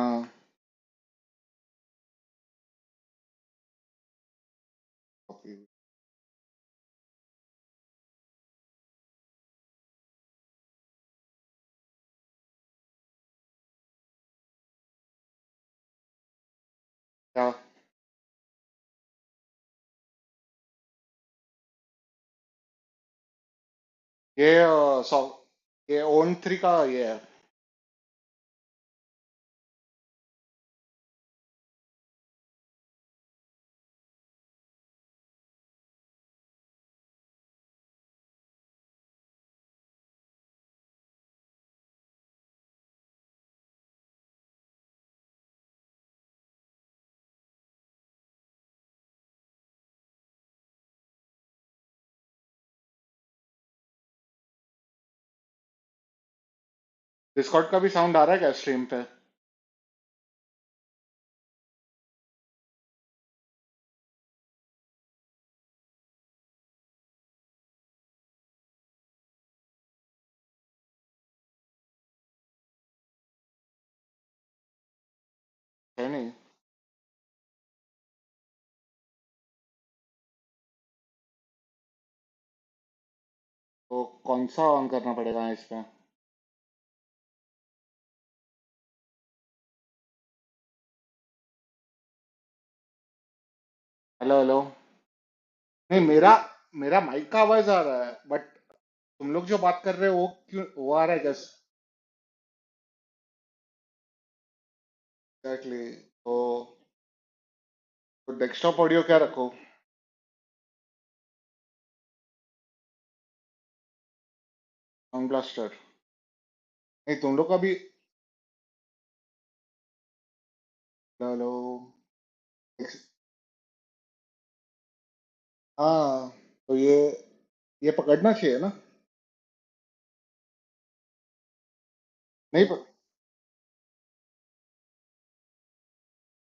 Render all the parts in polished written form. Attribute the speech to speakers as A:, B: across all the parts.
A: हाँ। कॉपी। क्या? ये ये ओन 3 का ये है। डिस्कॉर्ड का भी साउंड आ रहा है क्या स्ट्रीम पे? है नहीं? तो कौन सा ऑन करना पड़ेगा इस पे? Hello hello. नहीं, मेरा मेरा माइक का आवाज आ रहा है, बट तुम लोग जो बात कर रहे हो वो क्यों वो आ रहा है? Just exactly. तो डेस्कटॉप ऑडियो क्या रखो? Sound blaster? नहीं, तुम लोग का भी। हेलो। हाँ। तो ये पकड़ना चाहिए ना? नहीं,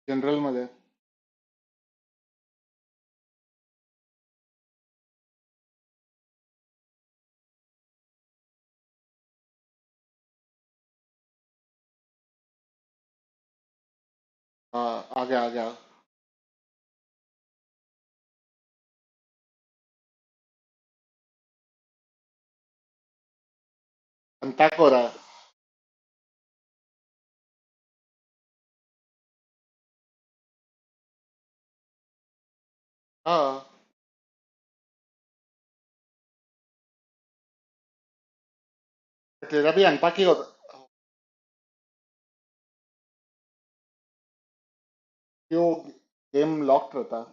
A: जनरल मध्ये। हाँ, आ गया आ गया। अनपैक हो रहा है। हाँ। तेरा भी अनपैक ही होता? क्यों? गेम लॉक्ड रहता?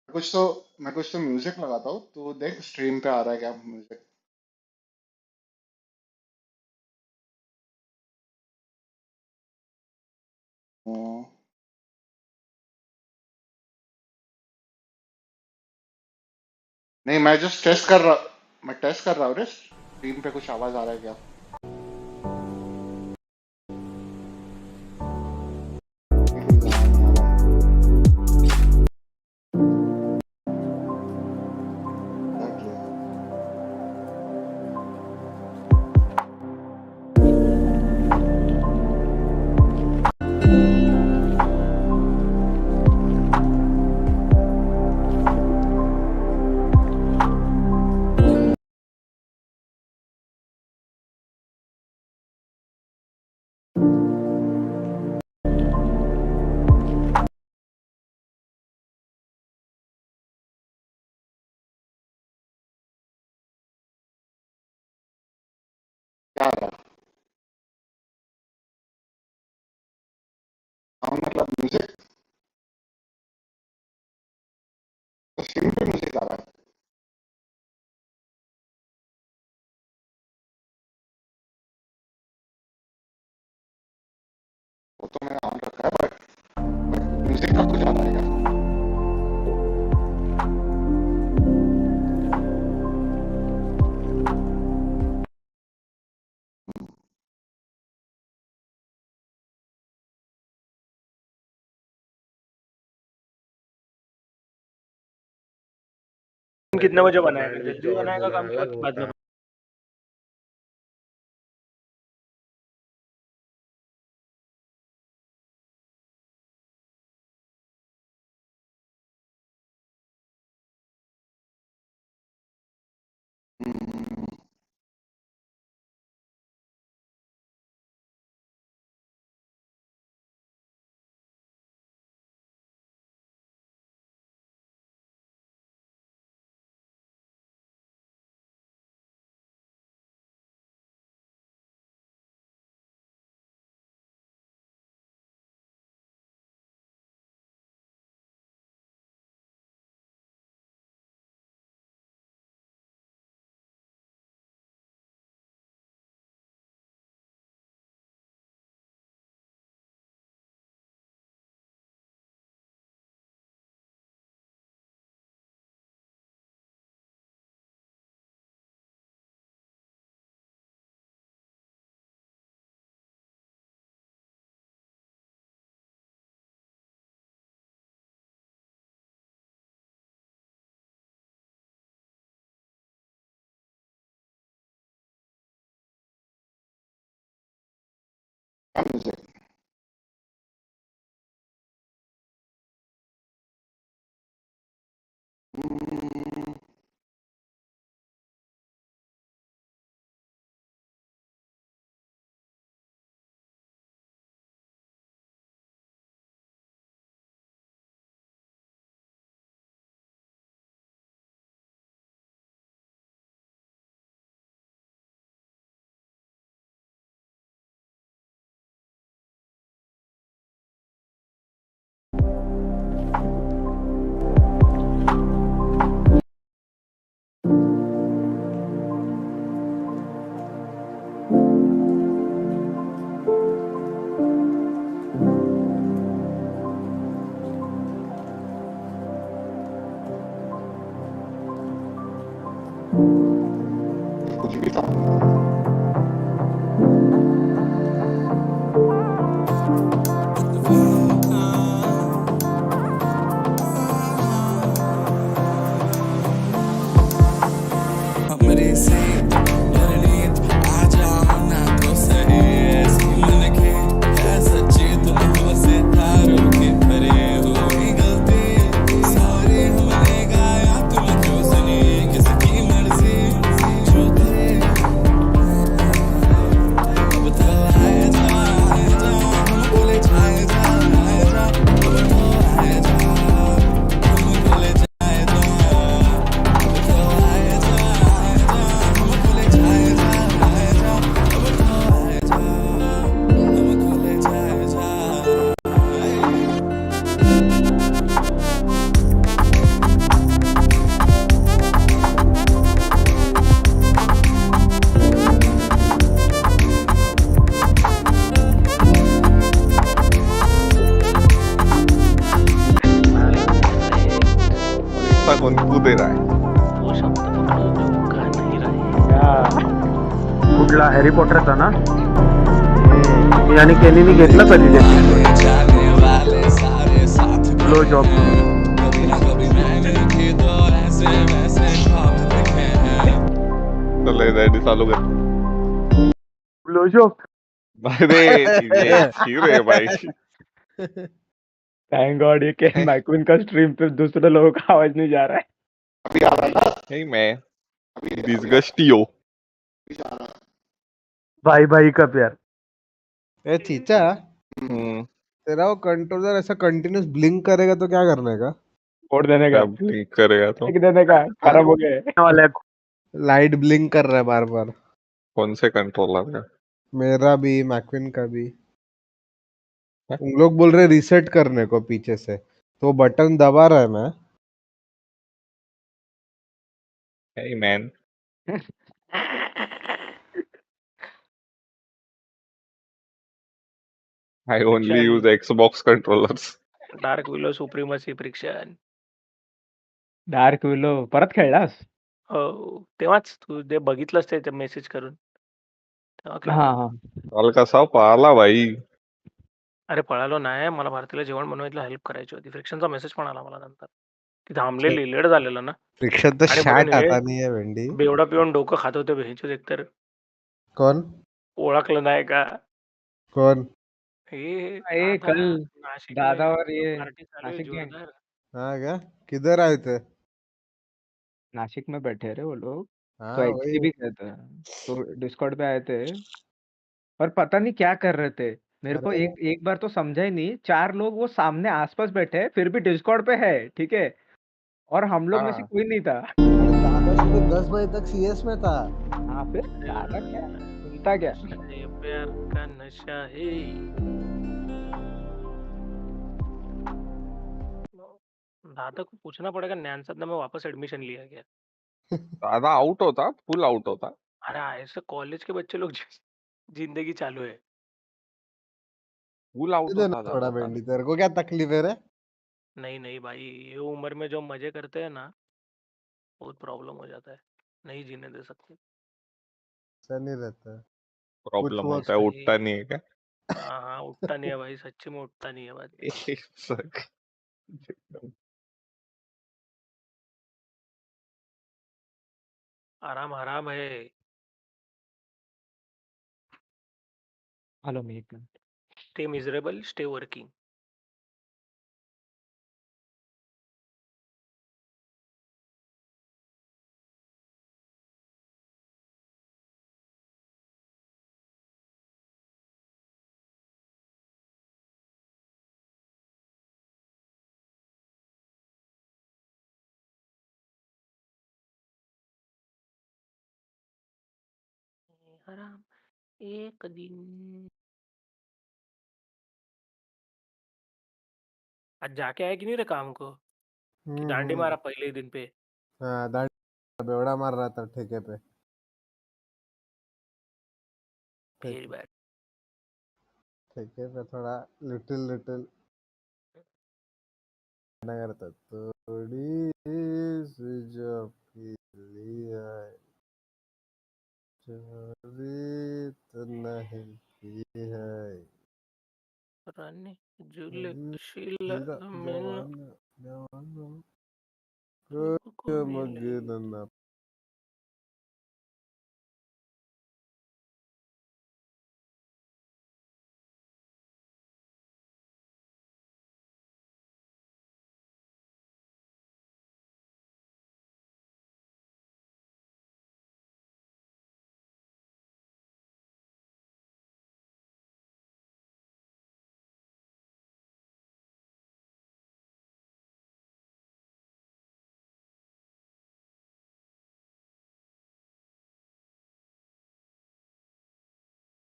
A: कुछ तो मैं कुछ तो म्यूजिक लगाता हूँ, तो देख स्ट्रीम पे आ रहा है क्या म्यूजिक? नहीं, मैं जस्ट टेस्ट कर रहा। मैं टेस्ट कर रहा हूँ रे, स्ट्रीम पे कुछ आवाज आ रहा है क्या? नहीं, कुछ आवाज नहीं आ रहा। एग्जैक्टली। क्या आ रहा? हाँ मतलब म्यूजिक, तो स्क्रीन पे म्यूजिक आ रहा है। वो तो मैंने ऑन रखा है, बट म्यूजिक का कुछ आ रहा है क्या?
B: कितने बजे बनाएगा? जल्दी बनाएगा काम के बाद में?
A: क्या म्यूजिक? कुछ भी था।
C: हमरे से लड़नीत आ जाओ ना तो सही ऐसी मन के है सच्ची तुम से तारों के भरे हुई गलती सॉरी हमने गाया तुम क्यों सुनी किसकी मर्जी जो करे अब तो आए जा हमको ले जाए जा अब तो आए जा हमको ले जाए जा अब तो आए जा हमको ले जाए जा अब तो आए जा हमको ले जाए जा
D: इतना कौन क्यों दे रहा है?
B: वो शब्द पकड़ो जो कह नहीं रहे.
E: कुठला हॅरी पॉटरचा ना? याने केलेली घेतलं कधी ते
C: जाने वाले सारे साथ
E: ब्लो जॉब
C: कभी ना कभी मैंने भी तो ऐसे वैसे ख्वाब देखे हैं
D: चल रेडी चालू कर.
E: ब्लो जॉब
D: अरे ये खीर है भाई.
E: थैंक गॉड ये के माइक्रोन का स्ट्रीम पे दूसरे लोगों का आवाज नहीं जा रहा है.
A: अभी आ रहा है ना?
D: Hey man,
A: अभी
D: disgustio.
A: अभी आ रहा है।
E: भाई भाई का प्यार.
F: ए चीचा
D: हम्म.
F: तेरा वो कंट्रोलर ऐसा कंटिन्यूस ब्लिंक करेगा तो क्या करने का?
E: छोड़ देने का,
D: क्या ब्लिंक करेगा तो
E: फेंक देने का, खराब हो गए वाले.
F: लाइट ब्लिंक कर रहा है बार बार.
D: कौन से कंट्रोलर का?
F: मेरा भी मैक्विन का भी।
D: हैं?
F: उन लोग बोल रहे रीसेट करने को पीछे से, तो बटन दबा रहा है मैं।
D: Hey man, I only
B: friction,
D: use Xbox controllers.
B: Dark willow supremacy friction.
G: Dark willow परत खेळलास?
B: हो, तेव्हाच तू ते बघितलंस ते मेसेज करून तेव्हा
G: हा
B: खेळलो.
G: हा.
D: काल कसा पाला भाई.
B: अरे पळालो नाही, मला भारतीला जेवण बनवायला हेल्प करायची होती. फ्रिक्शनचा मेसेज पण आला मला नंतर. ती थांबलेली, लेट झालेलं ना.
F: फ्रिक्शन तो
B: आणि वरून
F: शॅट
B: हे
F: आता नहीं है वेंडी।
B: बेवडा पिऊन डोकं खात होते भेंचोद एकतर.
F: कौन?
B: ओळखलं नाही का?
F: कौन?
B: हे
G: ए
B: दादा
G: कल
B: नाशिक में
G: दादा और ये
B: पार्टी चालू है
G: नासिक गैंग
B: जोरदार.
F: हाँ क्या? किधर आए थे?
G: नासिक में बैठे रहे वो लोग, तो
F: हाँ
G: एक्सी
F: वही।
G: भी गए थे, तो डिस्कॉर्ड पे आए थे और पता नहीं क्या कर रहे थे। मेरे को
F: अरे
G: एक एक बार तो समझा ही नहीं, 4 लोग वो सामने आस-पास बैठे हैं, फिर भी डिस्कॉर्ड पे है, ठीक है? और हम लोग में से
D: हाँ,
G: कोई नहीं था।
F: अरे दादा सुबह 10 बजे तक सीएस में था।
G: हाँ, फिर दादा क्या सुनता क्या?
B: नशा ये प्यार का नशा है. दादा को पूछना पड़ेगा नैनसद में वापस एडमिशन लिया गया.
D: दादा आउट होता, फुल आउट होता.
B: अरे ऐसे कॉलेज के बच्चे लोग जिंदगी चालू है.
D: फुल आउट
F: देना
D: होता
F: थोड़ा
D: दादा का.
F: वेंडी, तेरे को क्या तकलीफ है रे?
B: नहीं नहीं भाई, ये उम्र में जो मजे करते हैं ना, बहुत प्रॉब्लम हो जाता है. नहीं जीने दे सकते.
F: ऐसा नहीं रहता है। कुछ
D: प्रॉब्लम होता है,
B: ऐसा ही.
D: उठता नहीं है क्या?
B: हाँ हाँ, उठता नहीं है भाई, सच्ची में उठता नहीं है भाई.
D: एक सक.
B: आराम हराम है.
G: हेलो मी एक minute.
B: Stay miserable, stay working. हराम एक दिन. आज जाके आया कि नहीं रे काम को, कि डांडी
F: हम्म।
B: मारा पहले ही दिन पे.
F: हाँ दाढ़ी बेवड़ा मार रहा था ठेके पे।
B: वेरी
F: ठेके
B: बैड.
F: ठेके पे थोड़ा लिटिल लिटिल ना करता, थोड़ी सी जो पीली है, चोरी तो नहीं की है।
B: रानी झूले
F: अभी
B: शीला
F: हीरा
B: मिल
F: जवान जवान
B: सबको
F: कोई
B: मिले.
F: मगन ना।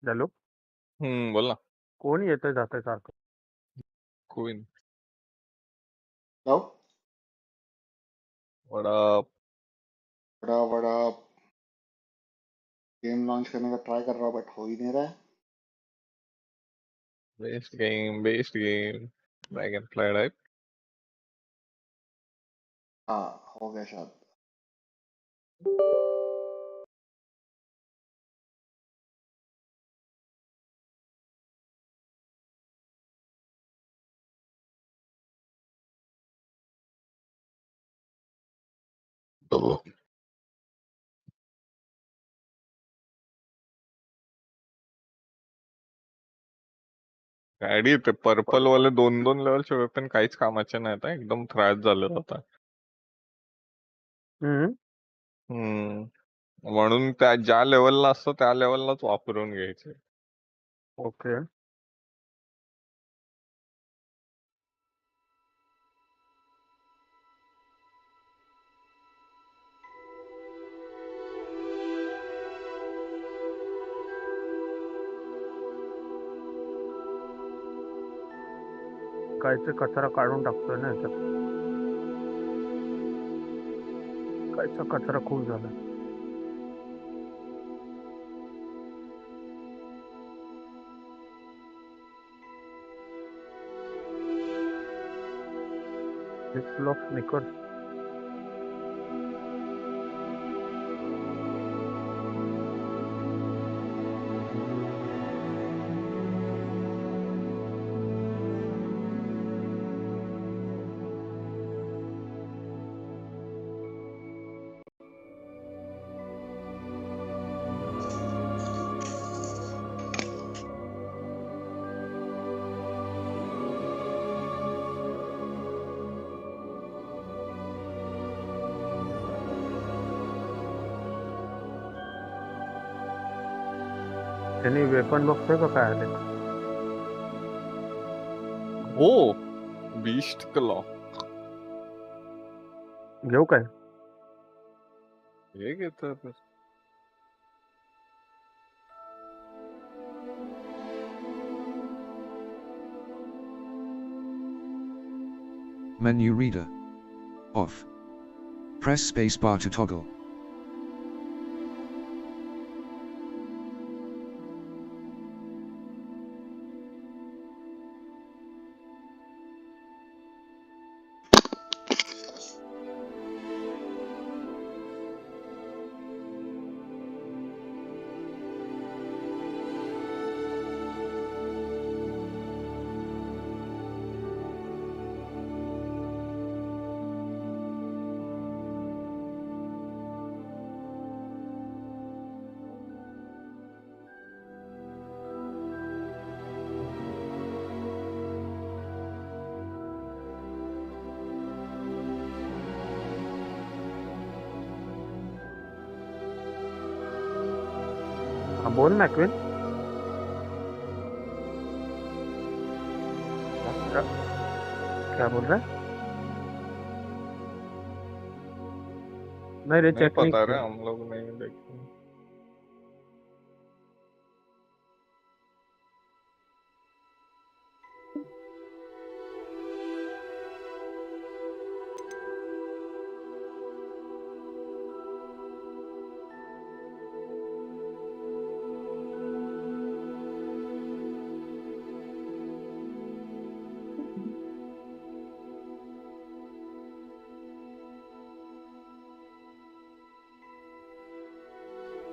G: हॅलो,
D: बोल ना.
G: कोण येतंय जातंय सारखं?
D: कोई नहीं.
A: जाओ.
D: बड़ा.
A: बड़ा बड़ा गेम लॉन्च करने का ट्राई कर रहा हूँ बट हो ही नहीं रहा है.
D: Best game, best game. Dragon fly type.
A: हाँ हो गया शायद.
D: गाडी ते पर्पल वाले दोन दोन लेवलचे वेपन काहीच कामाचे नाही आता, एकदम थ्रॅश झालेला होता. म्हणून त्या ज्या लेवलला असतो त्या लेवललाच वापरून घ्यायचे.
G: ओके.
E: कायचा कचरा काढून टाकतोय ना याच्यात. कायचा कचरा खूप झाला. Flip of sneakers. त्यांनी वेपन बघतोय का काय आले.
D: हो, बीस्ट क्लॉ
E: घेऊ काय.
D: हे घेतात.
H: Menu reader. Off. Press spacebar to toggle. हाँ बोल ना क्विन. क्या बोल रहा है. नहीं रे
D: नहीं
E: चेक नहीं
D: पता रे,
E: किया.
D: हम लोग नहीं देखे.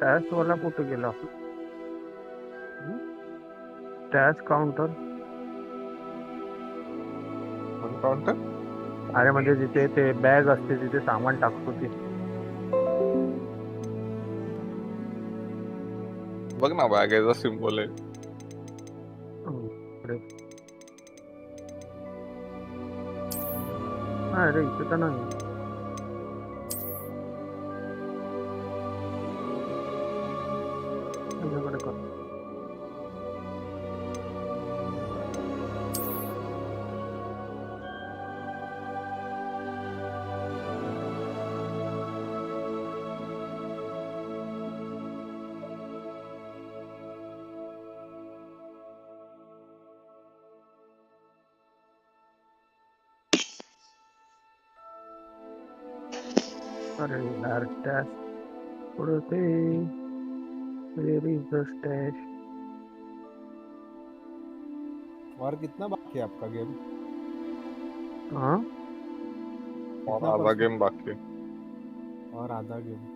E: टॅक्स वाला कुठे गेला. Tax counter.
D: काउंटर.
E: अरे म्हणजे जिथे ते बॅग असते तिथे सामान टाकतो ते.
D: बघ ना, बॅगेचा सिम्बॉल आहे.
E: अरे हा रे इथे तर नाही. माझ्याकडे का. अरे यार स्टॅश पुढे ते. Where is the stash.
F: और कितना बाकी है आपका गेम.
E: हाँ
D: और
F: कितना
D: आधा गेम बाकी है.
F: और आधा गेम.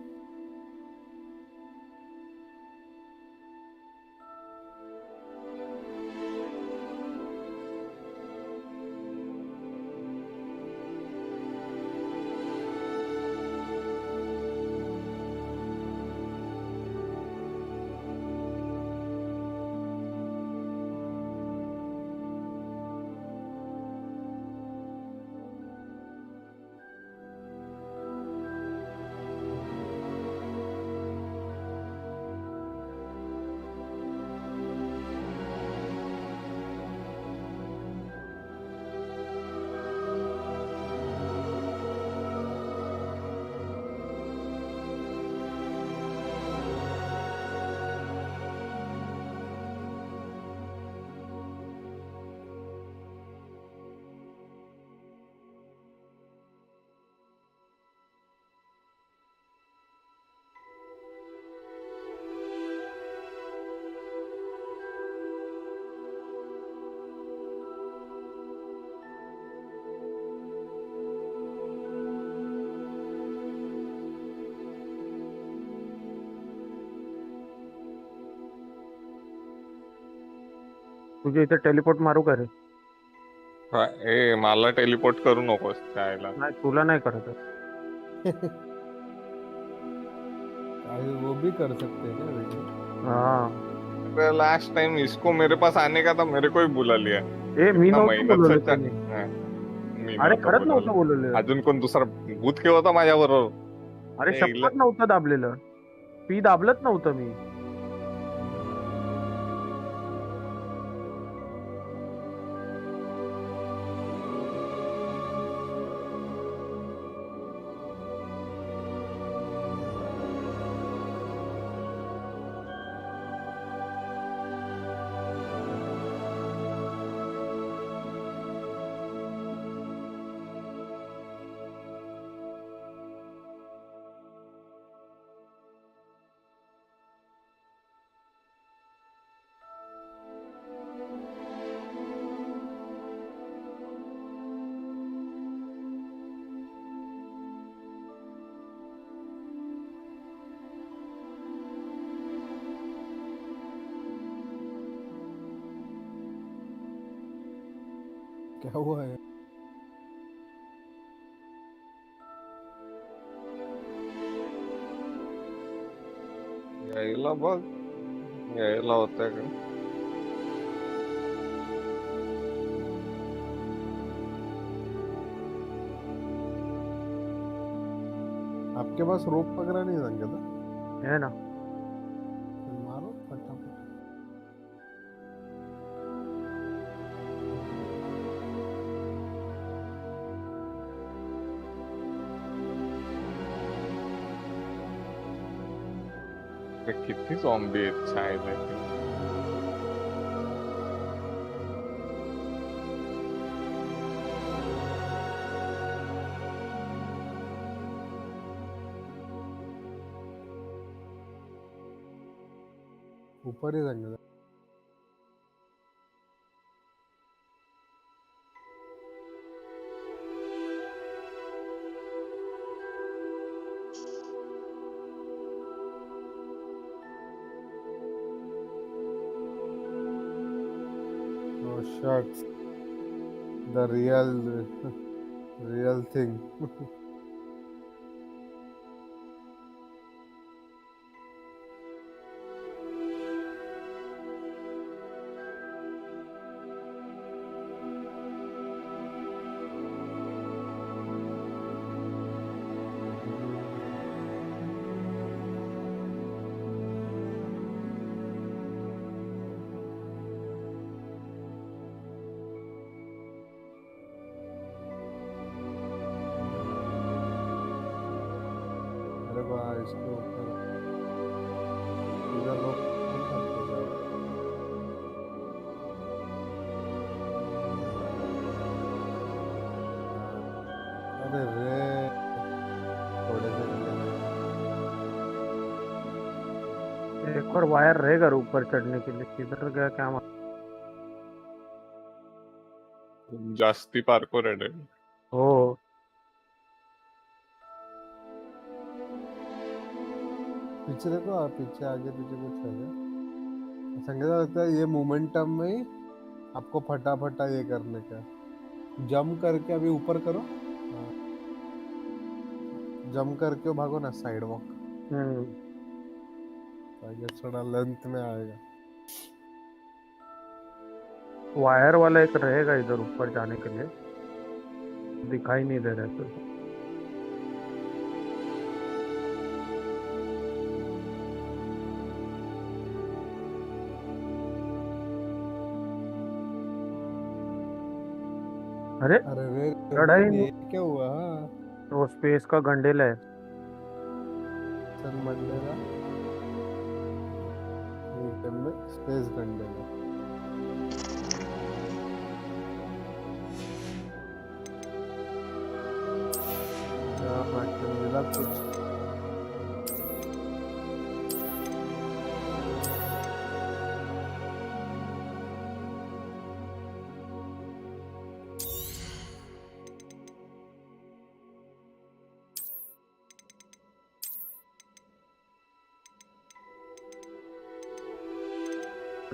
E: तुझ्या इथे टेलिपोर्ट मारू का रे?
D: ए मला टेलिपोर्ट करू नकोस त्याला.
E: नाही तुला नाही करत आहे.
F: वो भी कर सकते हैं क्या वैसे?
E: हा
D: लास्ट टाइम इसको मेरे पास आने का था, मेरे को ही बुला लिया.
E: ए मी
D: इतना
E: नव्हतं
D: मेहनत से
E: बोलवलं त्यांनी.
D: मी
E: अरे
D: नव्हतं
E: खरंच नव्हतं
D: बोलवलं.
E: बोलवलं.
D: अजून कोण दुसरा भूत केला होता माझ्या बरोबर.
E: अरे शपथ नव्हतं दाबलेलं. पी दाबलंच नव्हतं मी.
F: क्या हुआ है?
D: यायला बघ, यायला होतंय का?
F: आपके पास रोप वगैरह नहीं संगे था?
E: है ना.
F: मारो फटाफट.
D: ते किती झॉम्बी आहेत छायला.
F: ऊपर ही संगे था. Oh shucks. The real thing. अरे वाह, इसके ऊपर इधर रोप नहीं करते क्या? अरे रे, थोड़े से निकले.
E: एक और वायर रहेगा ऊपर चढ़ने के लिए. किधर गया क्या मालूम.
D: जास्ती पार्कोर आहे.
E: हो
F: पीछे देखो, आप पीछे आगे पीछे कुछ है क्या? संगीता लगता है ये मोमेंटम में ही आपको फटाफटा ये करने का. जंप करके अभी ऊपर करो. जंप करके भागो ना साइड वॉक. ताकि थोड़ा लेंथ में आएगा.
E: वायर वाला एक रहेगा इधर ऊपर जाने के लिए. दिखाई नहीं दे रहा है तो. अरे
F: अरे रे,
E: चढ़ा ही नहीं.
F: ये क्या हुआ?
E: तो स्पेस का गंडेल है.
F: सन मंडेला वीकेंड में स्पेस गंडेला. क्या मैक्सिमम मिला कुछ?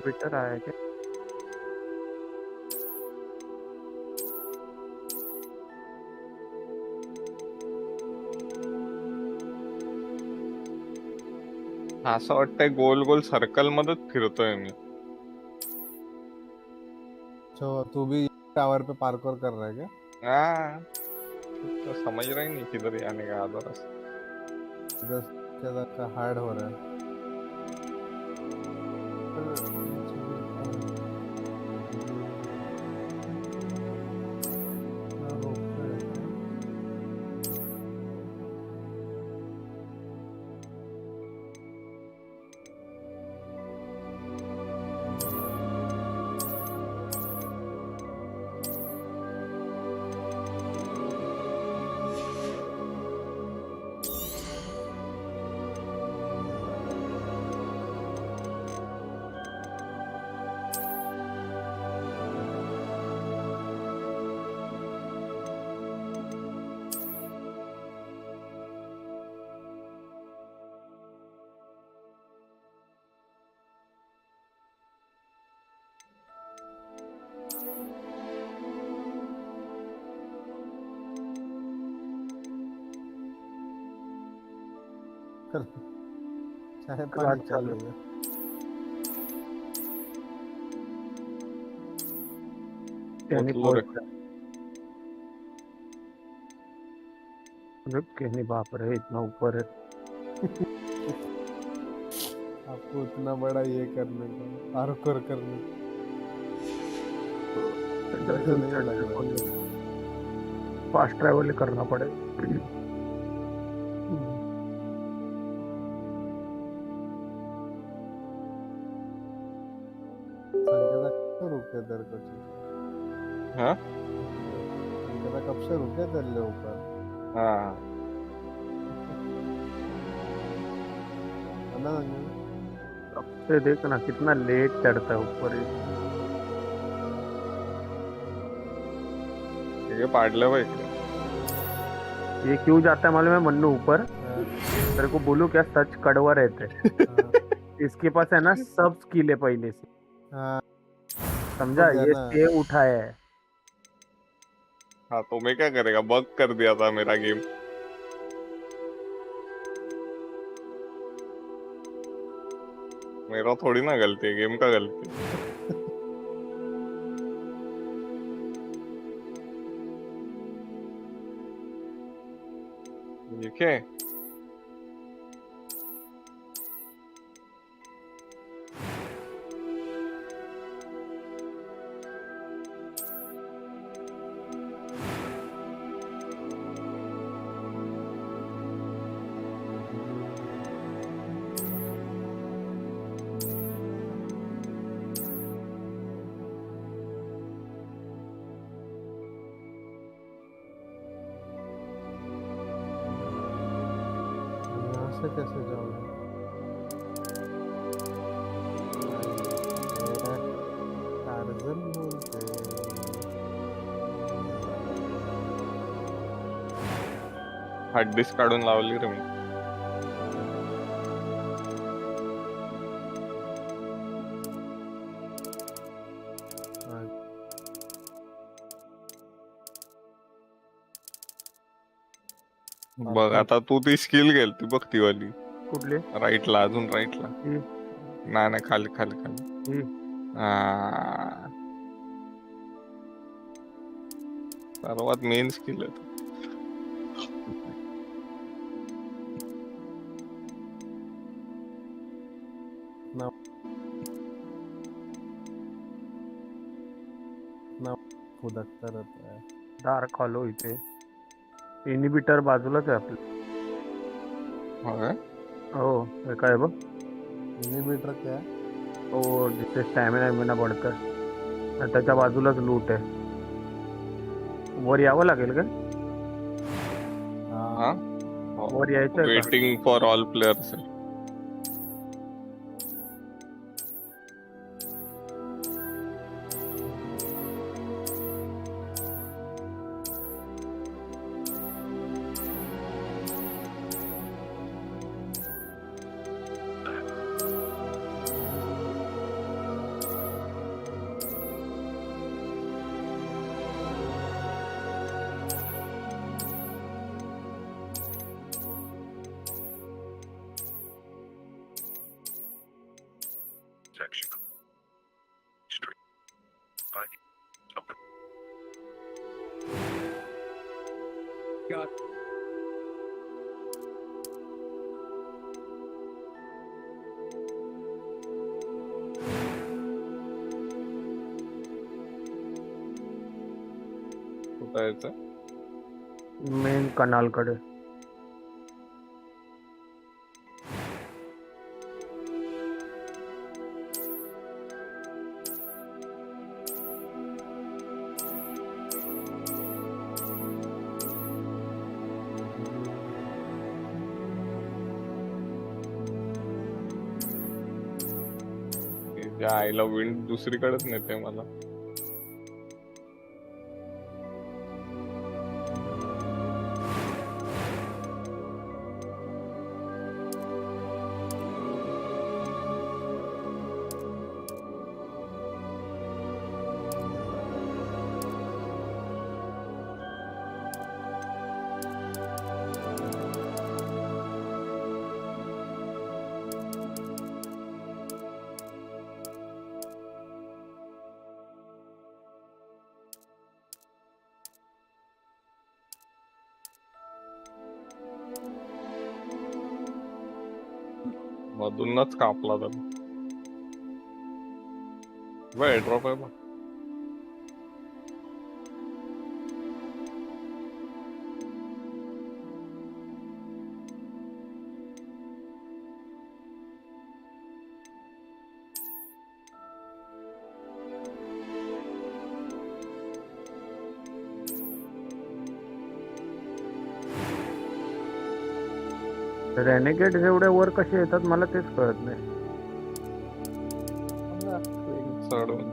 E: ट्विटर आया क्या?
D: असं वाटतंय गोल गोल सर्कल मध्येच फिरतोय मी.
F: तो तू भी टावर पे पार्कोर कर रहा है क्या?
D: हाँ, तो समझ रहा ही नहीं किधर जाने का आधा रास्ता.
F: इधर से ज्यादा का हार्ड हो रहा है. हाँ, रोक रहा है क्या? कर चाय पानी
E: क्लास
F: चालू
E: चालू.
F: है.
E: त्यांनी
D: उतलो रे.
E: पोहोचला. केनी बाप रे इतना ऊपर है.
F: आपको इतना बड़ा ये करने का, पार्कोर करने का मुझे नहीं लग रहा है.
E: फास्ट ट्रैवल करना पड़ेगा.
F: संकेता कब से रुके तेरे को चाहिए?
D: हाँ
F: संकेता कब से रुके तेरे लिए ऊपर?
D: हाँ
F: है ना संकेता?
E: अब से देखना कितना लेट चढ़ता है ऊपर ये.
D: ठीक है पाडलं भाई.
E: ये क्यों जाता है मालूम है मन्नू ऊपर?
F: हाँ,
E: तेरे को बोलूं क्या सच कड़वा रहते हैं.
F: हाँ,
E: इसके पास है ना सब स्किल है पहले से.
F: हाँ,
E: समझा?
F: हो गया
E: ये
F: ना.
E: सेव उठाया है.
D: हाँ तो मैं क्या करेगा, बग कर दिया था मेरा गेम. मेरा थोड़ी ना गलती है, गेम का गलती है. ये क्या है?
F: यहाँ से कैसे जाऊंगा? टार्जन बोलते
D: हार्ड डिस्क काढून लावली रे मी.
F: हाँ,
D: बघ आता तू ती स्किल गेलती बघ ती वाली
E: कुठले?
D: राईटला, अजून राईटला.
E: ही.
D: नाही नाही, खाली खाली खाली.
E: ही.
D: हा, सर्वात मेन स्किल आहे तो.
F: ना ना फुदकता रहता है.
E: डार्क हॉलो इथे. इनिबिटर बाजूलाच आहे आपलं.
D: हा काय?
E: हो हे काय बघ.
F: इनिबिटर क्या है?
E: हो जिथे स्टॅमिना बढ़ता है. आणि त्याच्या बाजूलाच लूट आहे. वर यावं लागेल का?
D: हा,
F: हाँ,
E: वर यायचं आहे का?
D: Waiting for all players. जायचं
E: मेन कनालकडे.
D: त्या आईला विंड दुसरीकडेच नेते मला. मधूनच कापला तर ड्रॉप आहे बघ.
E: रेनेगेड एवढे वर कसे येतात मला तेच कळत नाही.
D: चढून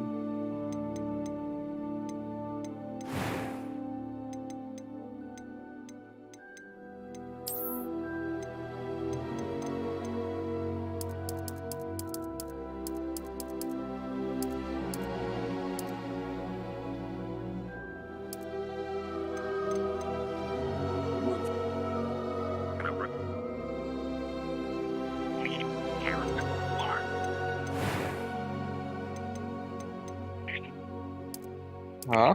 D: हाँ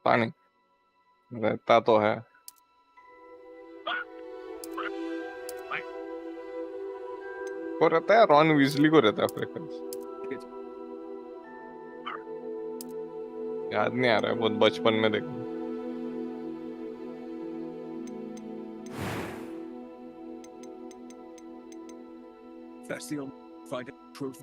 D: पानी रहता तो है. को रहता है रॉन वीजली को रहता है फ्रेकरेंस. याद नहीं आ रहा है, बहुत बचपन में देखा.
C: That's the only find proof.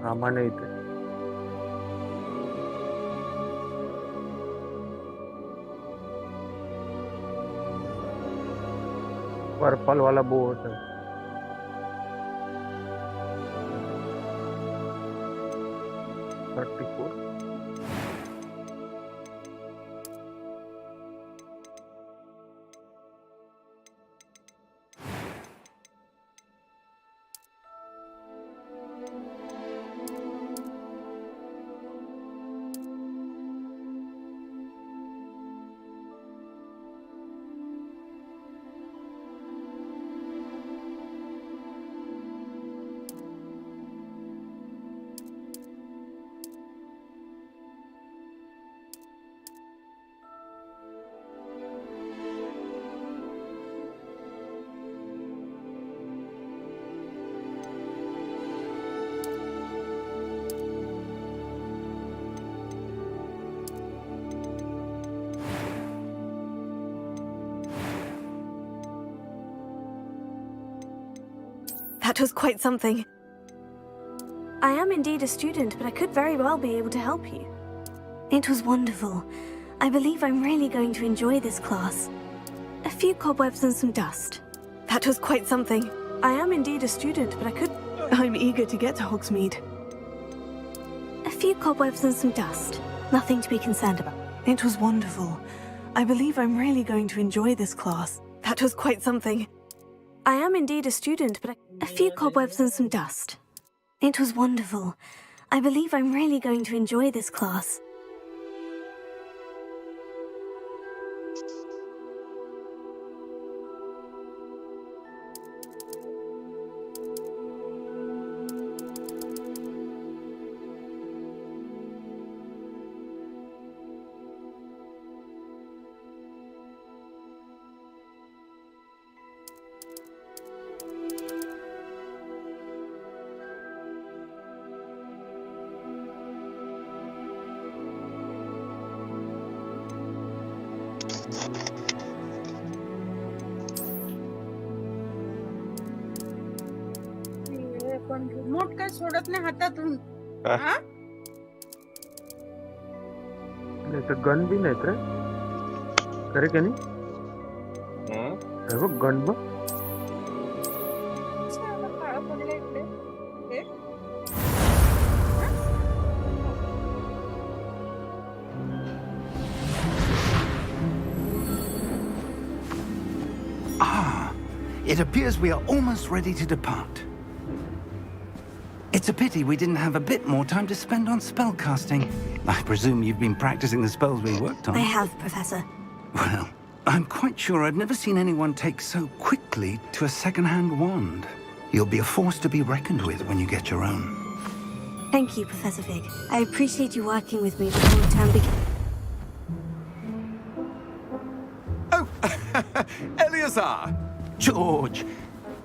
E: आम्हाला इथे पर्पल वाला बोट है.
I: That was quite something. I am indeed a student, but I could very well be able to help you. It was wonderful. I believe I'm really going to enjoy this class. A few cobwebs and some dust. That was quite something. I am indeed a student, but I could... I'm eager to get to Hogsmeade. A few cobwebs and some dust. Nothing to be concerned about. It was wonderful. I believe I'm really going to enjoy this class. That was quite something. I am indeed a student, but a few cobwebs and some dust. It was wonderful. I believe I'm really going to enjoy this class.
J: पण remote काय सोडत नाही हातातून.
D: हा?
J: हा?
E: नाही तर gonna be नाहीत रे. खरे की नाही?
D: हं?
E: हे बघ गन बघ.
J: अच्छा, आता काळं पडलं इकडे. हे?
K: Ah, it appears we are almost ready to depart. It's a pity we didn't have a bit more time to spend on spellcasting. I presume you've been practicing the spells we worked on.
I: I have, Professor.
K: Well, I'm quite sure I've never seen anyone take so quickly to a second-hand wand. You'll be a force to be reckoned with when you get your own.
I: Thank you, Professor Fig. I appreciate you working with me before the term begins.
K: Oh, Eleazar! George!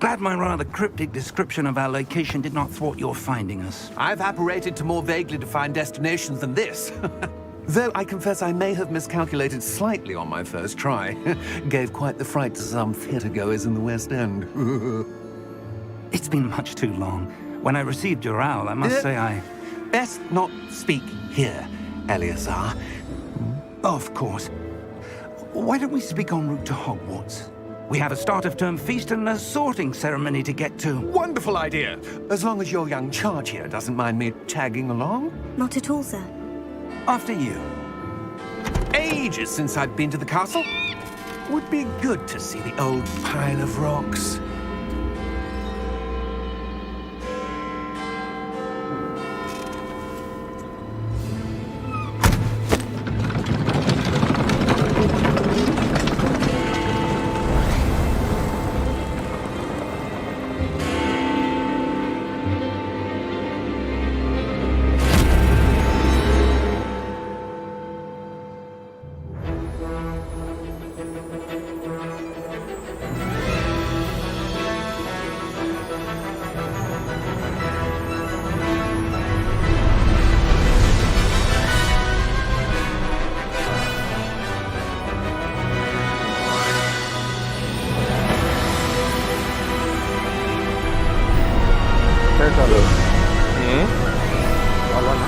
K: Glad my rather cryptic description of our location did not thwart your finding us.
L: I've apparated to more vaguely defined destinations than this. Though I confess I may have miscalculated slightly on my first try. Gave quite the fright to some theatre-goers in the West End.
K: It's been much too long. When I received your owl, I must say I...
L: Best not speak here, Eleazar.
K: Of course. Why don't we speak en route to Hogwarts? We have a start-of-term feast and a sorting ceremony to get to.
L: Wonderful idea! As long as your young charge here doesn't mind me tagging along.
I: Not at all, sir.
K: After you.
L: Ages since I've been to the castle. Would be good to see the old pile of rocks.
E: काय चालू आहे?
D: हं?
E: झालं ना?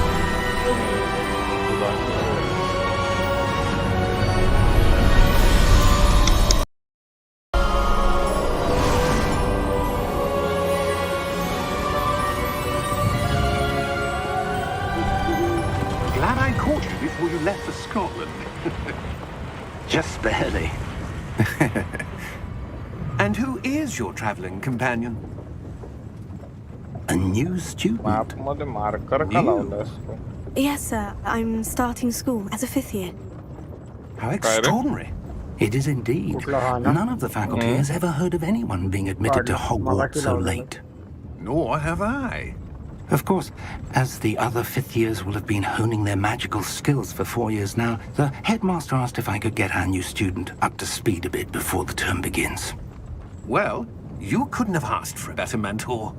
L: Glad I caught you before you left for Scotland.
K: Just barely.
L: And who is your traveling companion?
K: A new student.
D: मॅपमध्ये marker का लावलास तू?
I: Yes, sir. I'm starting school as a 5th year.
K: How extraordinary. It is indeed.
E: कुठला हा ना?
K: None of the faculty has ever heard of anyone being admitted to Hogwarts so late.
L: Nor have I.
K: Of course, as the other 5th years will have been honing their magical skills for 4 years now, the headmaster asked if I could get our new student up to speed a bit before the term begins.
L: Well, you couldn't have asked for a better mentor.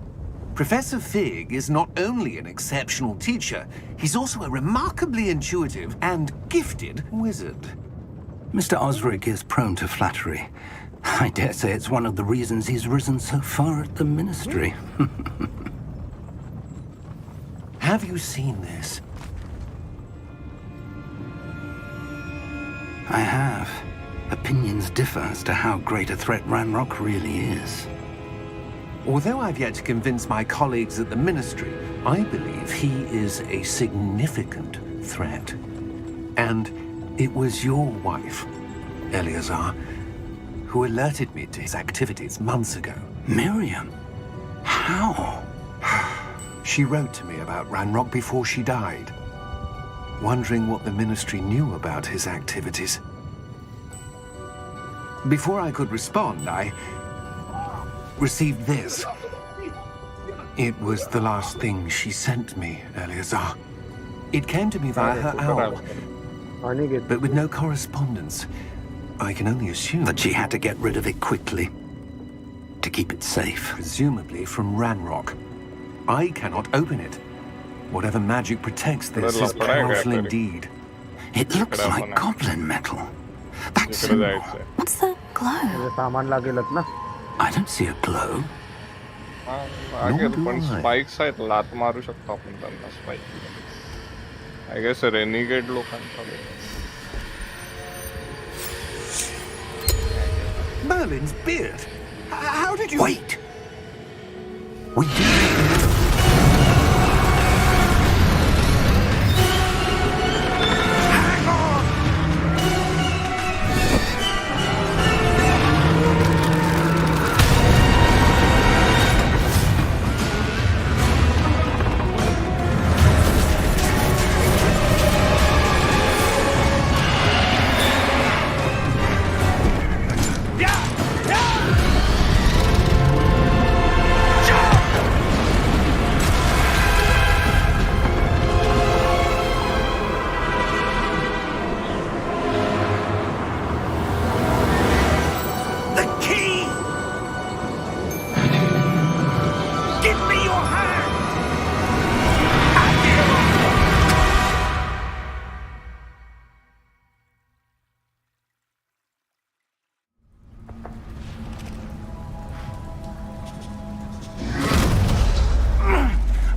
L: Professor Fig is not only an exceptional teacher, he's also a remarkably intuitive and gifted wizard.
K: Mr. Osric is prone to flattery. I dare say it's one of the reasons he's risen so far at the ministry.
L: Have you seen this?
K: I have. Opinions differ as to how great a threat Ranrock really is.
L: Although I've yet to convince my colleagues at the Ministry, I believe he is a significant threat. And it was your wife, Eleazar, who alerted me to his activities months ago.
K: Miriam? How?
L: She wrote to me about Ranrock before she died, wondering what the Ministry knew about his activities. Before I could respond, I received this. It was the last thing she sent me, Eleazar. It came to me via her owl, but with no correspondence. I can only assume
K: That she had to get rid of it quickly to keep it safe.
L: presumably from Ranrock. I cannot open it. Whatever magic protects this is powerful indeed.
K: It looks like goblin metal. That symbol.
I: What's the glow?
E: म्हणजे सामान लागेलच ना.
K: I don't see a glow.
D: पण spikes आहेत, लात मारू शकतो आपण त्यांना स्पाइक. आय गेस रेनिगेड लोकांचा.
L: Merlin's beard. How did you...
K: Wait! We do.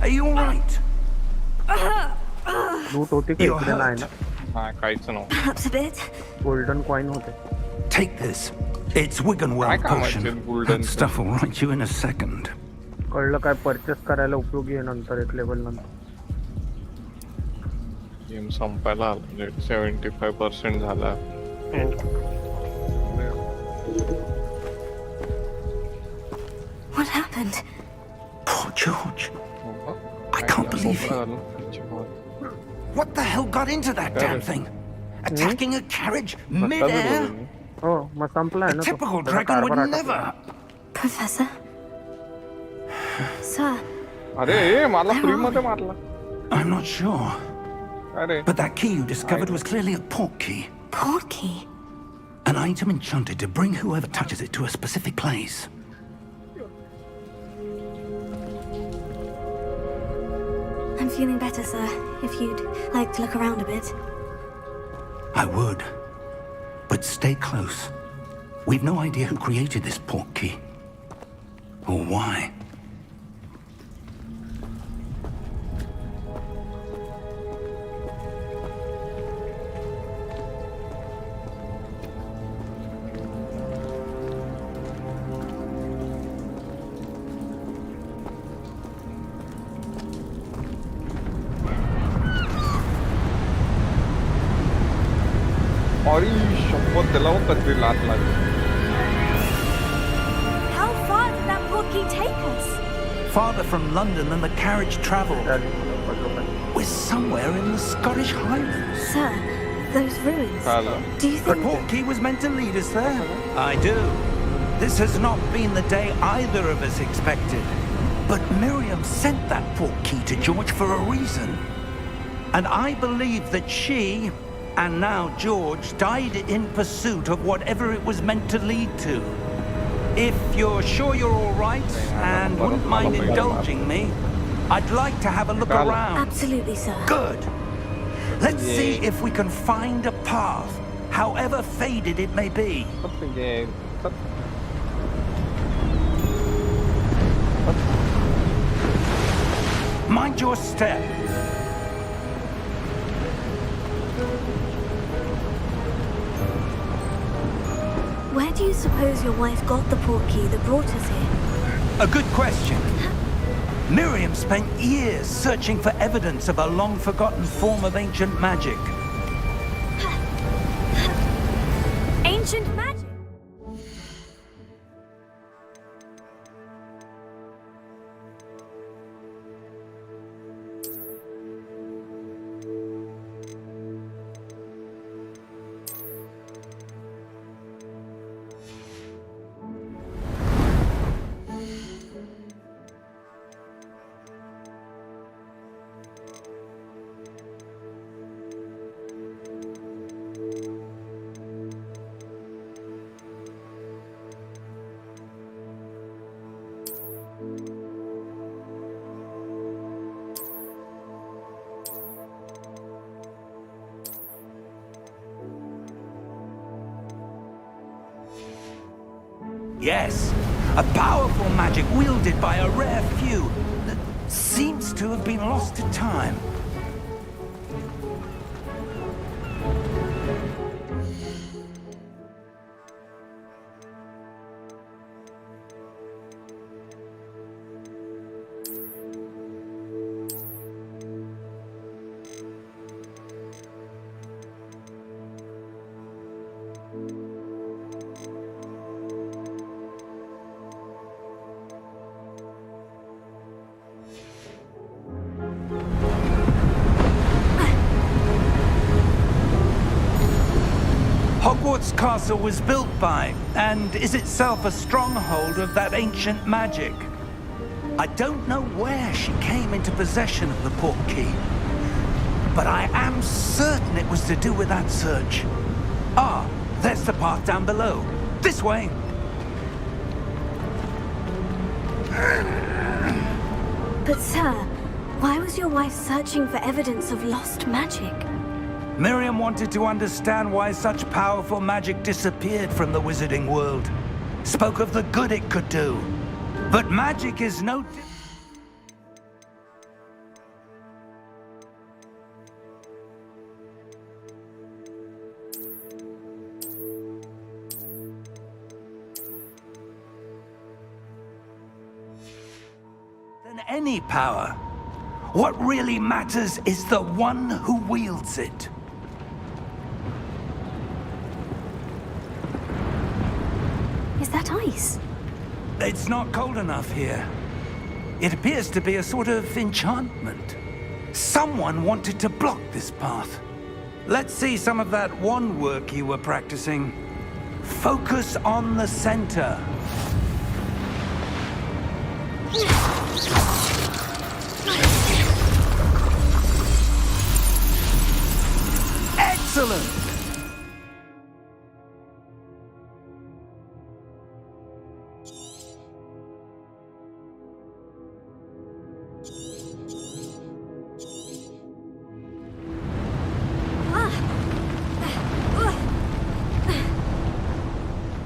K: Are you alright?
E: लूट होती का इकडे नाही ना.
D: हा काहीच नव्हतं.
I: Perhaps a bit.
E: Golden coin होते.
K: Take this. It's Wiggenweld potion. That stuff will right you in a second.
E: कळलं काय परचेस करायला उपयोगी आहे नंतर एक लेवल नंतर.
D: गेम संपायला आला. 75% झाला.
I: What happened?
K: Poor George. I can't believe it. What the hell got into that damn thing? Attacking a carriage mid-air?
E: Oh, मग संपलाय ना.
K: A typical dragon would never.
I: Professor? Sir?
D: अरे मला फ्री मध्ये मारला.
K: I'm not sure.
D: अरे.
K: But that key you discovered was clearly a port key.
I: Port key?
K: An item enchanted to bring whoever touches it to a specific place.
I: I'm feeling better, sir. If you'd like to look around a bit.
K: I would. But stay close. We've no idea who created this port key. Or why.
D: अरे शपथ त्याला कधी लात लागली.
I: How far did that port key take us?
K: Farther from London than the carriage travelled. We're somewhere in the Scottish Highlands.
I: Sir, those ruins. Do you
K: The
I: think...
K: port key was meant to lead us there. I do. This has not been the day either of us expected. But Miriam sent that port key to George for a reason. And I believe that she, and now George, died in pursuit of whatever it was meant to lead to. If you're sure you're all right and wouldn't mind indulging me, I'd like to have a look around.
I: Absolutely, sir.
K: Good. Let's see if we can find a path, however faded it may be. Mind your step.
I: Where do you suppose your wife got the port key that brought us here?
K: A good question. Miriam spent years searching for evidence of a long-forgotten form of ancient magic.
I: Ancient magic?
K: Yes, a powerful magic wielded by a rare few that seems to have been lost to time. Hogwarts Castle was built by, and is itself a stronghold of that ancient magic. I don't know where she came into possession of the portkey, but I am certain it was to do with that search. Ah, there's the path down below. This way.
I: But sir, why was your wife searching for evidence of lost magic?
K: Miriam wanted to understand why such powerful magic disappeared from the wizarding world. Spoke of the good it could do. But magic is no than any power. What really matters is the one who wields it.
I: Is that ice?
K: It's not cold enough here. It appears to be a sort of enchantment. Someone wanted to block this path. Let's see some of that wand work you were practicing. Focus on the center. Excellent!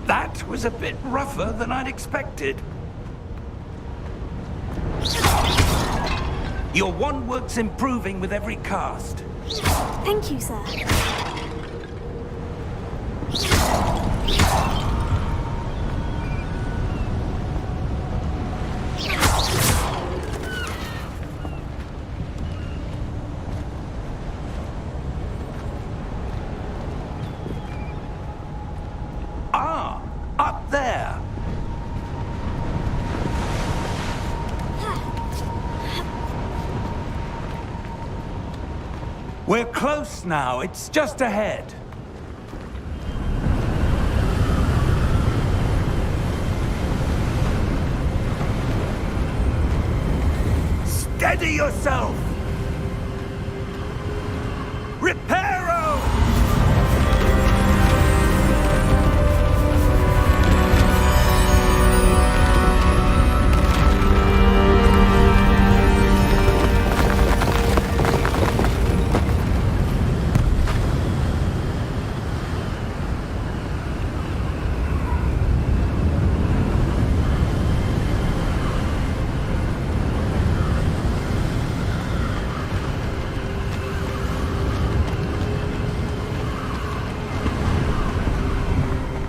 K: That was a bit rougher than I'd expected. Your wand work's improving with every cast.
I: Thank you, sir.
K: Ah, up there. We're close now. It's just ahead. Steady yourself! Reparo!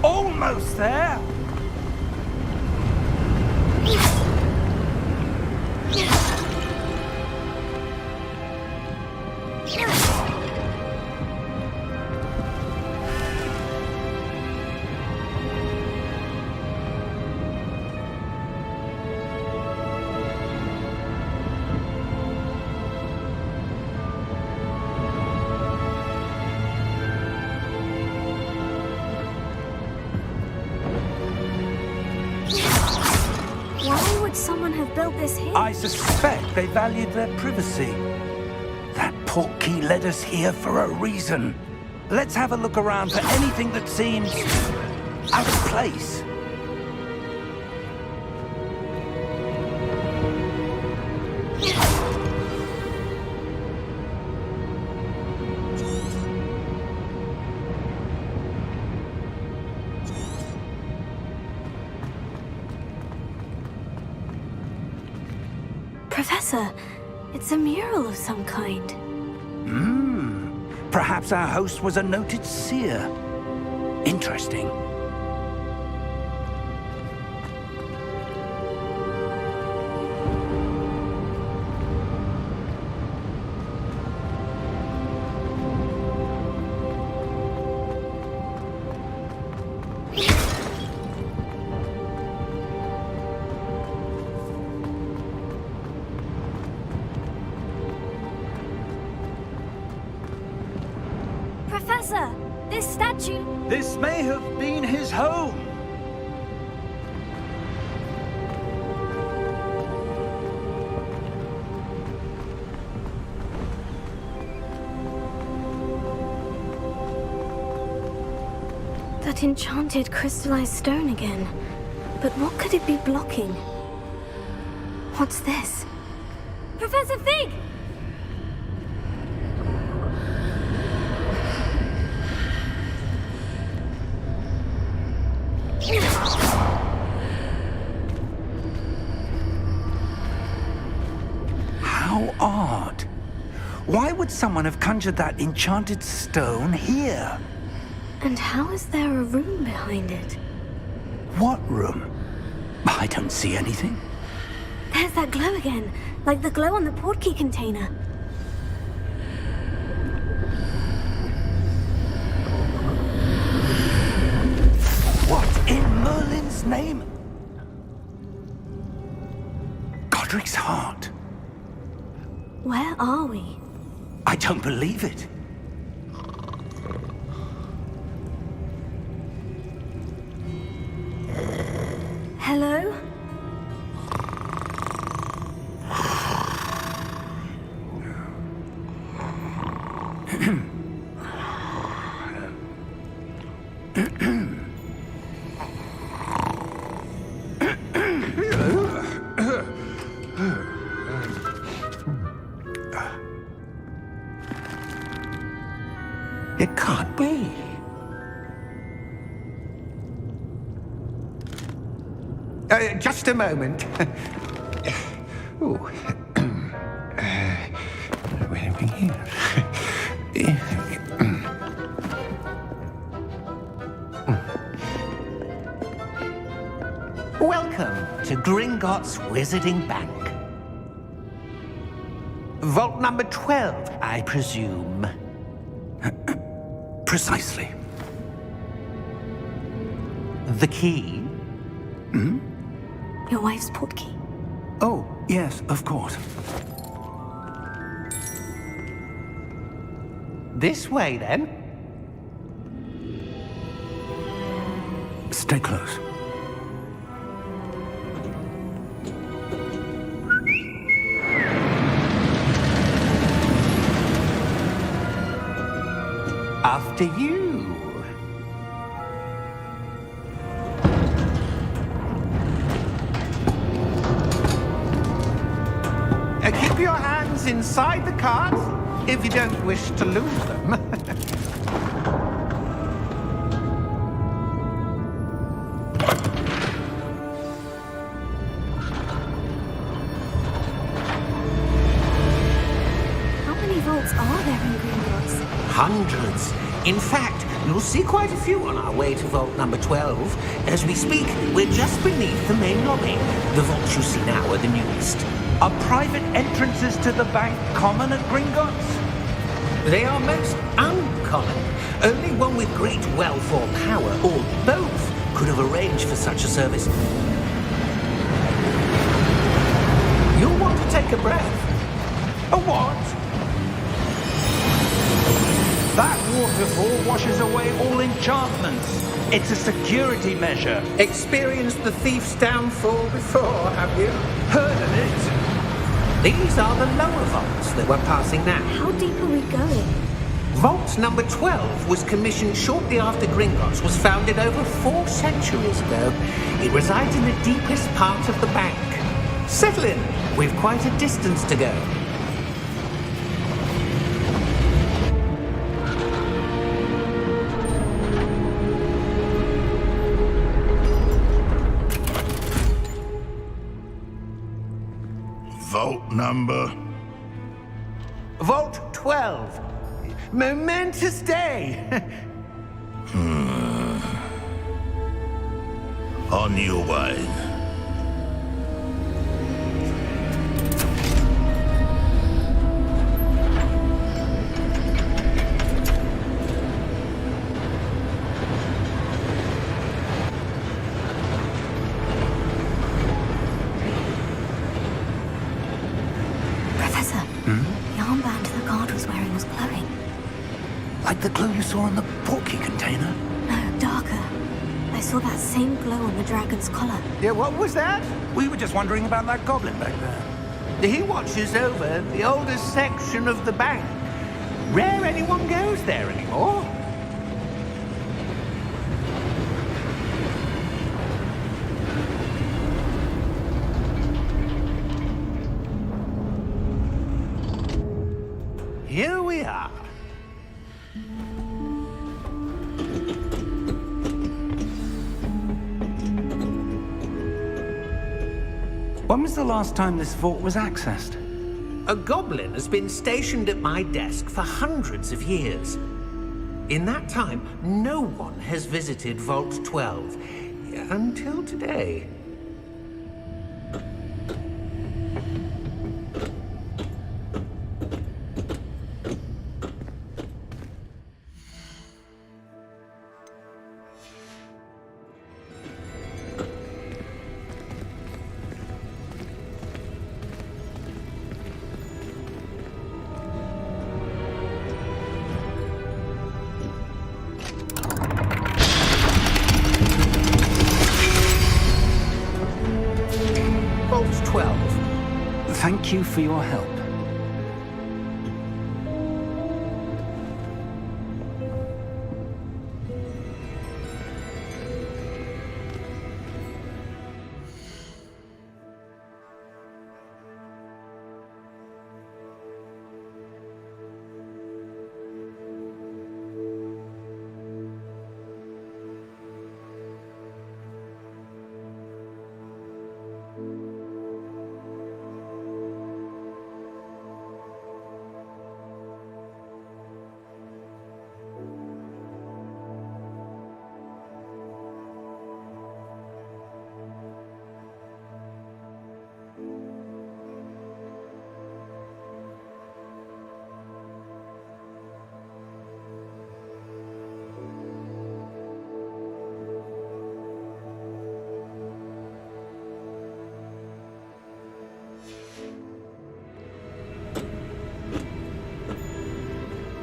K: Almost there.
I: Why would someone have built this here?
K: I suspect they valued their privacy. That portkey led us here for a reason. Let's have a look around for anything that seems out of place.
I: Professor, it's a mural of some kind.
K: Perhaps our host was a noted seer. Interesting.
I: Professor, this statue...
K: This may have been his home.
I: That enchanted crystallized stone again. But what could it be blocking? What's this? Professor Fig!
K: How odd. Why would someone have conjured that enchanted stone here?
I: And how is there a room behind it?
K: What room? I don't see anything.
I: There's that glow again, like the glow on the portkey container.
K: What in Merlin's name? Godric's heart.
I: Where are we?
K: I don't believe it.
I: Hello?
K: It can't be. Just a moment. Ooh. Where are we here? Welcome to Gringotts Wizarding Bank. Vault number 12, I presume. Precisely. The key?
I: Your wife's portkey.
K: Oh, yes, of course. This way, then. Stay close. After you. Keep your hands inside the cards if you don't wish to lose them.
I: How many vaults are there in Gringotts?
M: Hundreds. In fact, you'll see quite a few on our way to vault number 12. As we speak, we're just beneath the main lobby. The vaults you see now are the newest.
K: Are private entrances to the bank common at Gringotts?
M: They are most uncommon. Only one with great wealth or power, or both, could have arranged for such a service. You'll want to take a breath.
K: A what? That waterfall washes away all enchantments. It's a security measure.
M: Experienced the thief's downfall before, have you?
K: Heard of it?
M: These are the lower vaults that we're passing now.
I: How deep are we going?
M: Vault number 12 was commissioned shortly after Gringotts was founded over 4 centuries ago. It resides in the deepest part of the bank. Settle in. We've quite a distance to go.
K: Vault number?
M: Vault 12. Momentous day.
K: On your way.
I: Professor, the armband the guard was wearing was glowing.
K: Like the glue you saw in the portkey container?
I: No, darker. I saw that same glow on the dragon's collar.
M: Yeah, what was that?
K: We were just wondering about that goblin back there.
M: He watches over the oldest section of the bank. Rare anyone goes there anymore. Here we are.
K: When was the last time this vault was accessed?
M: A goblin has been stationed at my desk for hundreds of years. In that time, no one has visited Vault 12 until today. Vault 12.
K: Thank you for your help.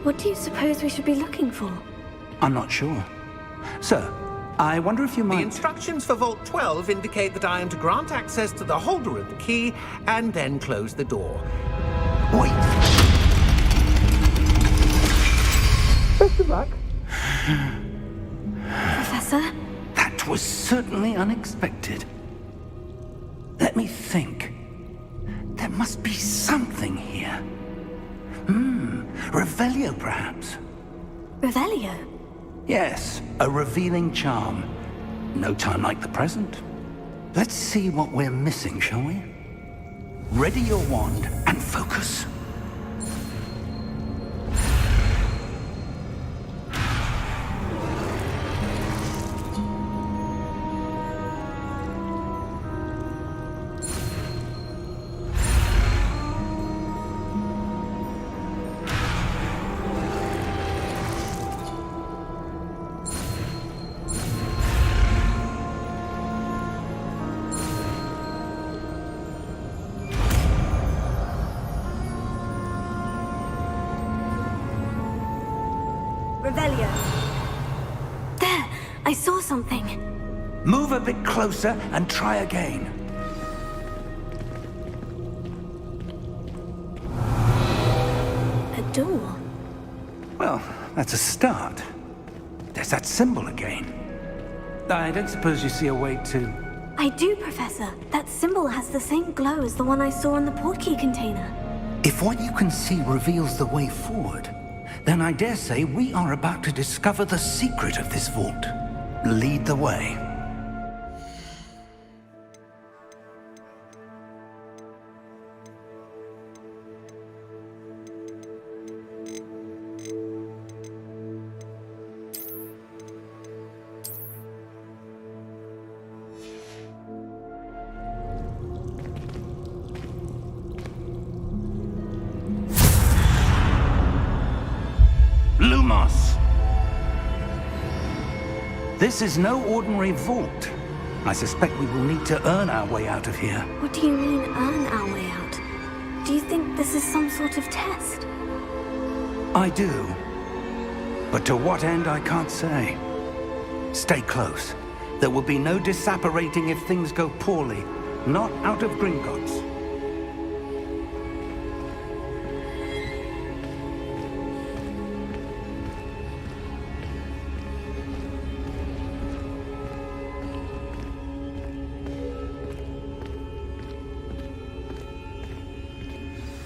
I: What do you suppose we should be looking for?
K: I'm not sure. Sir, I wonder if you
M: The
K: might...
M: instructions for Vault 12 indicate that I am to grant access to the holder of the key and then close the door.
K: Wait!
M: Best of luck.
I: Professor?
K: That was certainly unexpected. Let me think. There must be something here. Revelio, perhaps?
I: Revelio?
K: Yes, a revealing charm. No time like the present. Let's see what we're missing, shall we? Ready your wand and focus.
I: Revelio. There! I saw something.
K: Move a bit closer and try again.
I: A door.
K: Well, that's a start. There's that symbol again. I don't suppose you see a way to...
I: I do, Professor. That symbol has the same glow as the one I saw in the portkey container.
K: If what you can see reveals the way forward, then I dare say we are about to discover the secret of this vault. Lead the way. This is no ordinary vault. I suspect we will need to earn our way out of here.
I: What do you mean, earn our way out? Do you think this is some sort of test?
K: I do. But to what end, I can't say. Stay close. There will be no disapparating if things go poorly. Not out of Gringotts.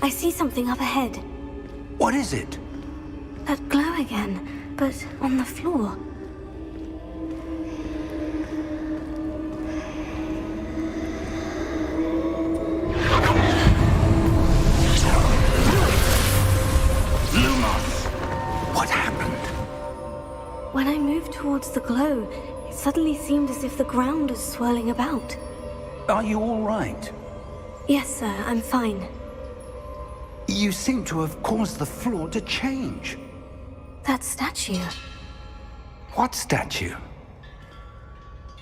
I: I see something up ahead.
K: What is it?
I: That glow again, but on the floor.
K: Lumos! What happened?
I: When I moved towards the glow, it suddenly seemed as if the ground was swirling about.
K: Are you all right?
I: Yes, sir, I'm fine.
K: You seem to have caused the floor to change.
I: That statue.
K: What statue?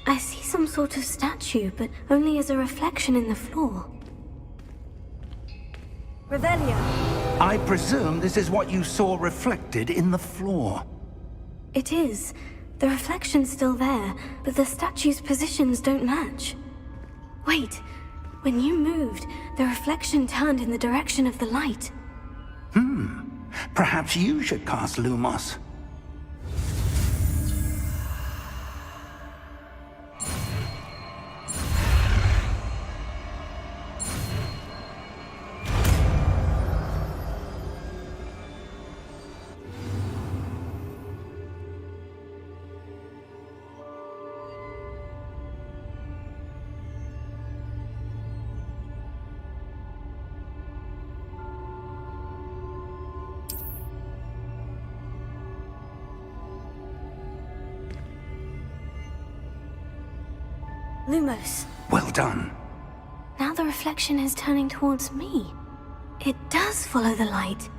I: I see some sort of statue, but only as a reflection in the floor. Revelio.
K: I presume this is what you saw reflected in the floor.
I: It is. The reflection's still there, but the statue's positions don't match. Wait. When you moved, the reflection turned in the direction of the light.
K: Perhaps you should cast Lumos.
I: Lumos.
K: Well done.
I: Now the reflection is turning towards me. It does follow the light.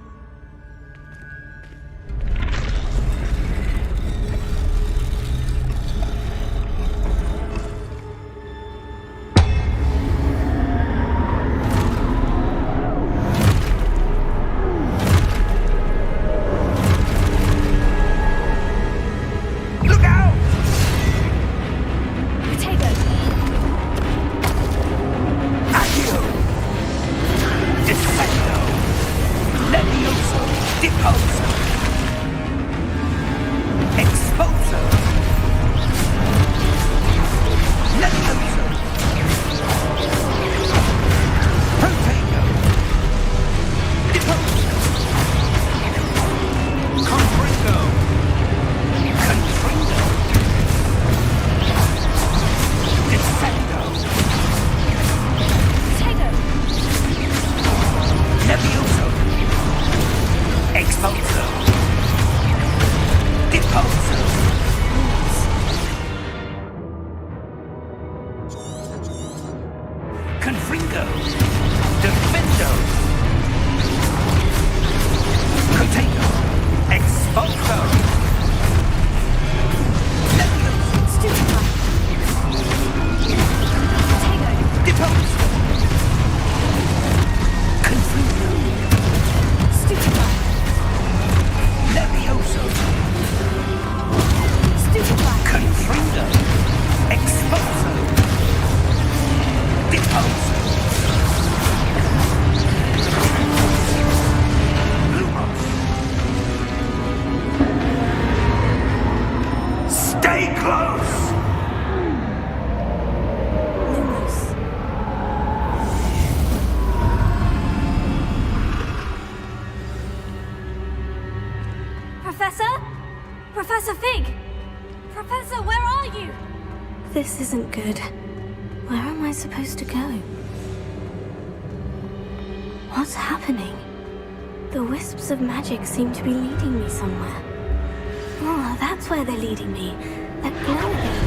I: Professor Fig! Professor, where are you? This isn't good. Where am I supposed to go? What's happening? The wisps of magic seem to be leading me somewhere. Oh, that's where they're leading me. That glow again.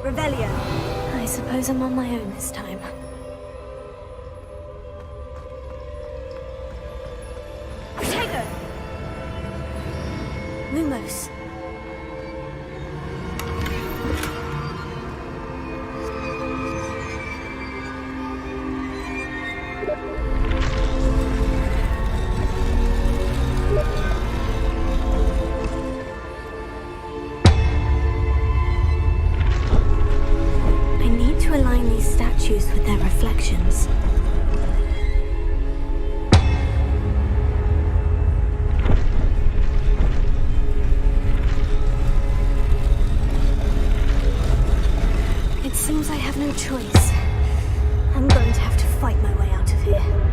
I: Revelio. I suppose I'm on my own this time. Lumos. I need to align these statues with their reflections. It seems I have no choice. I'm going to have to fight my way out of here.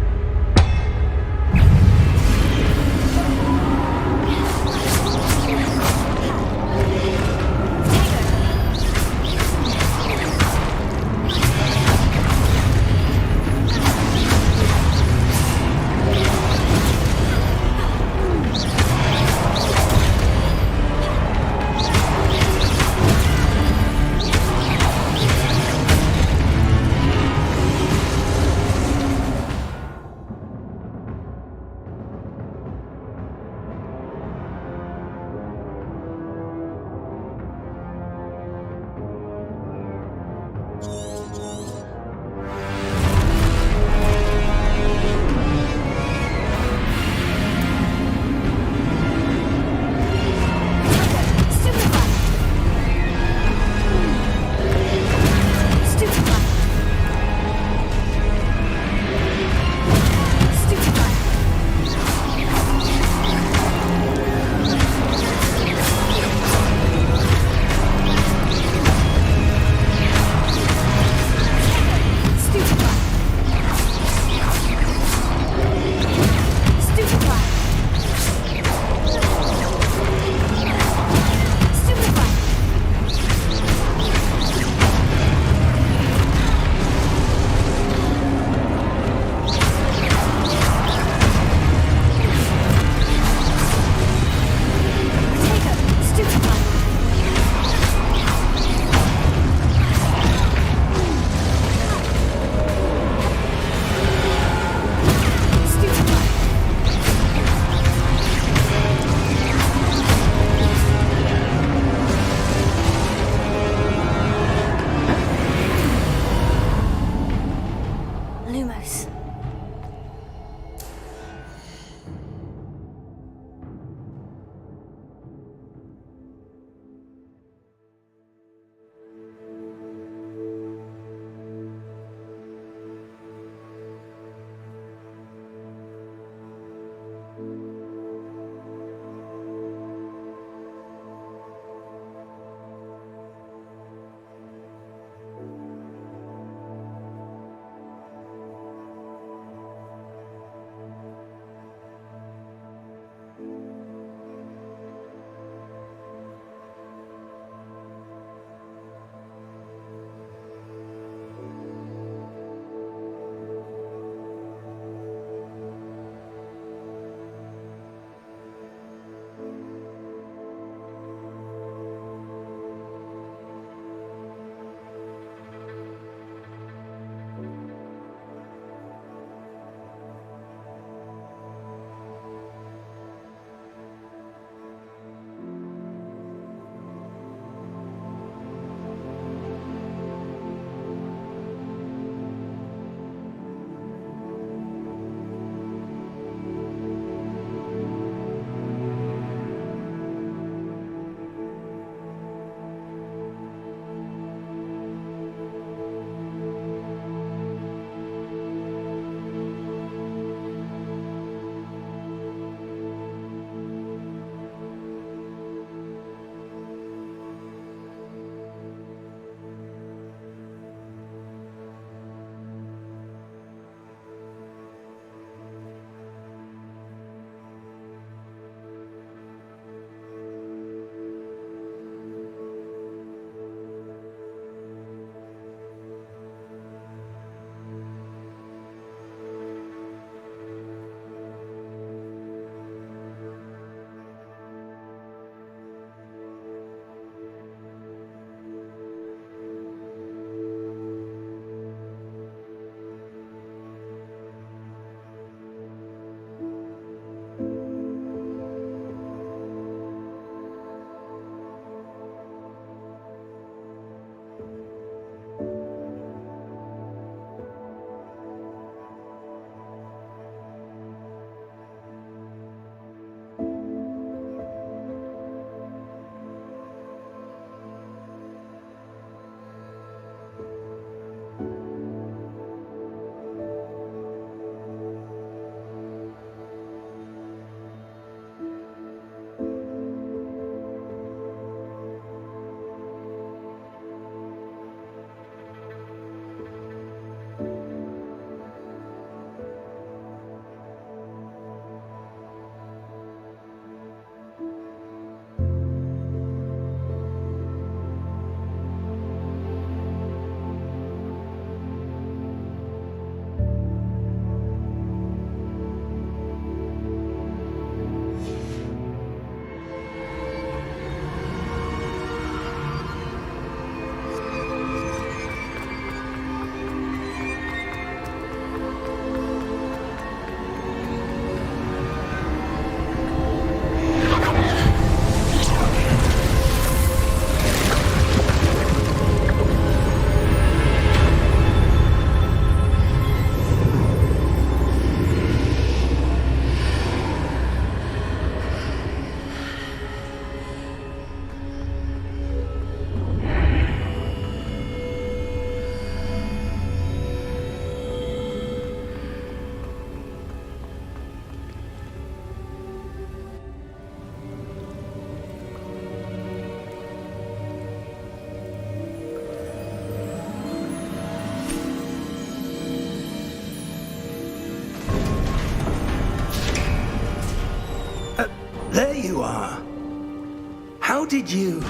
K: How did you...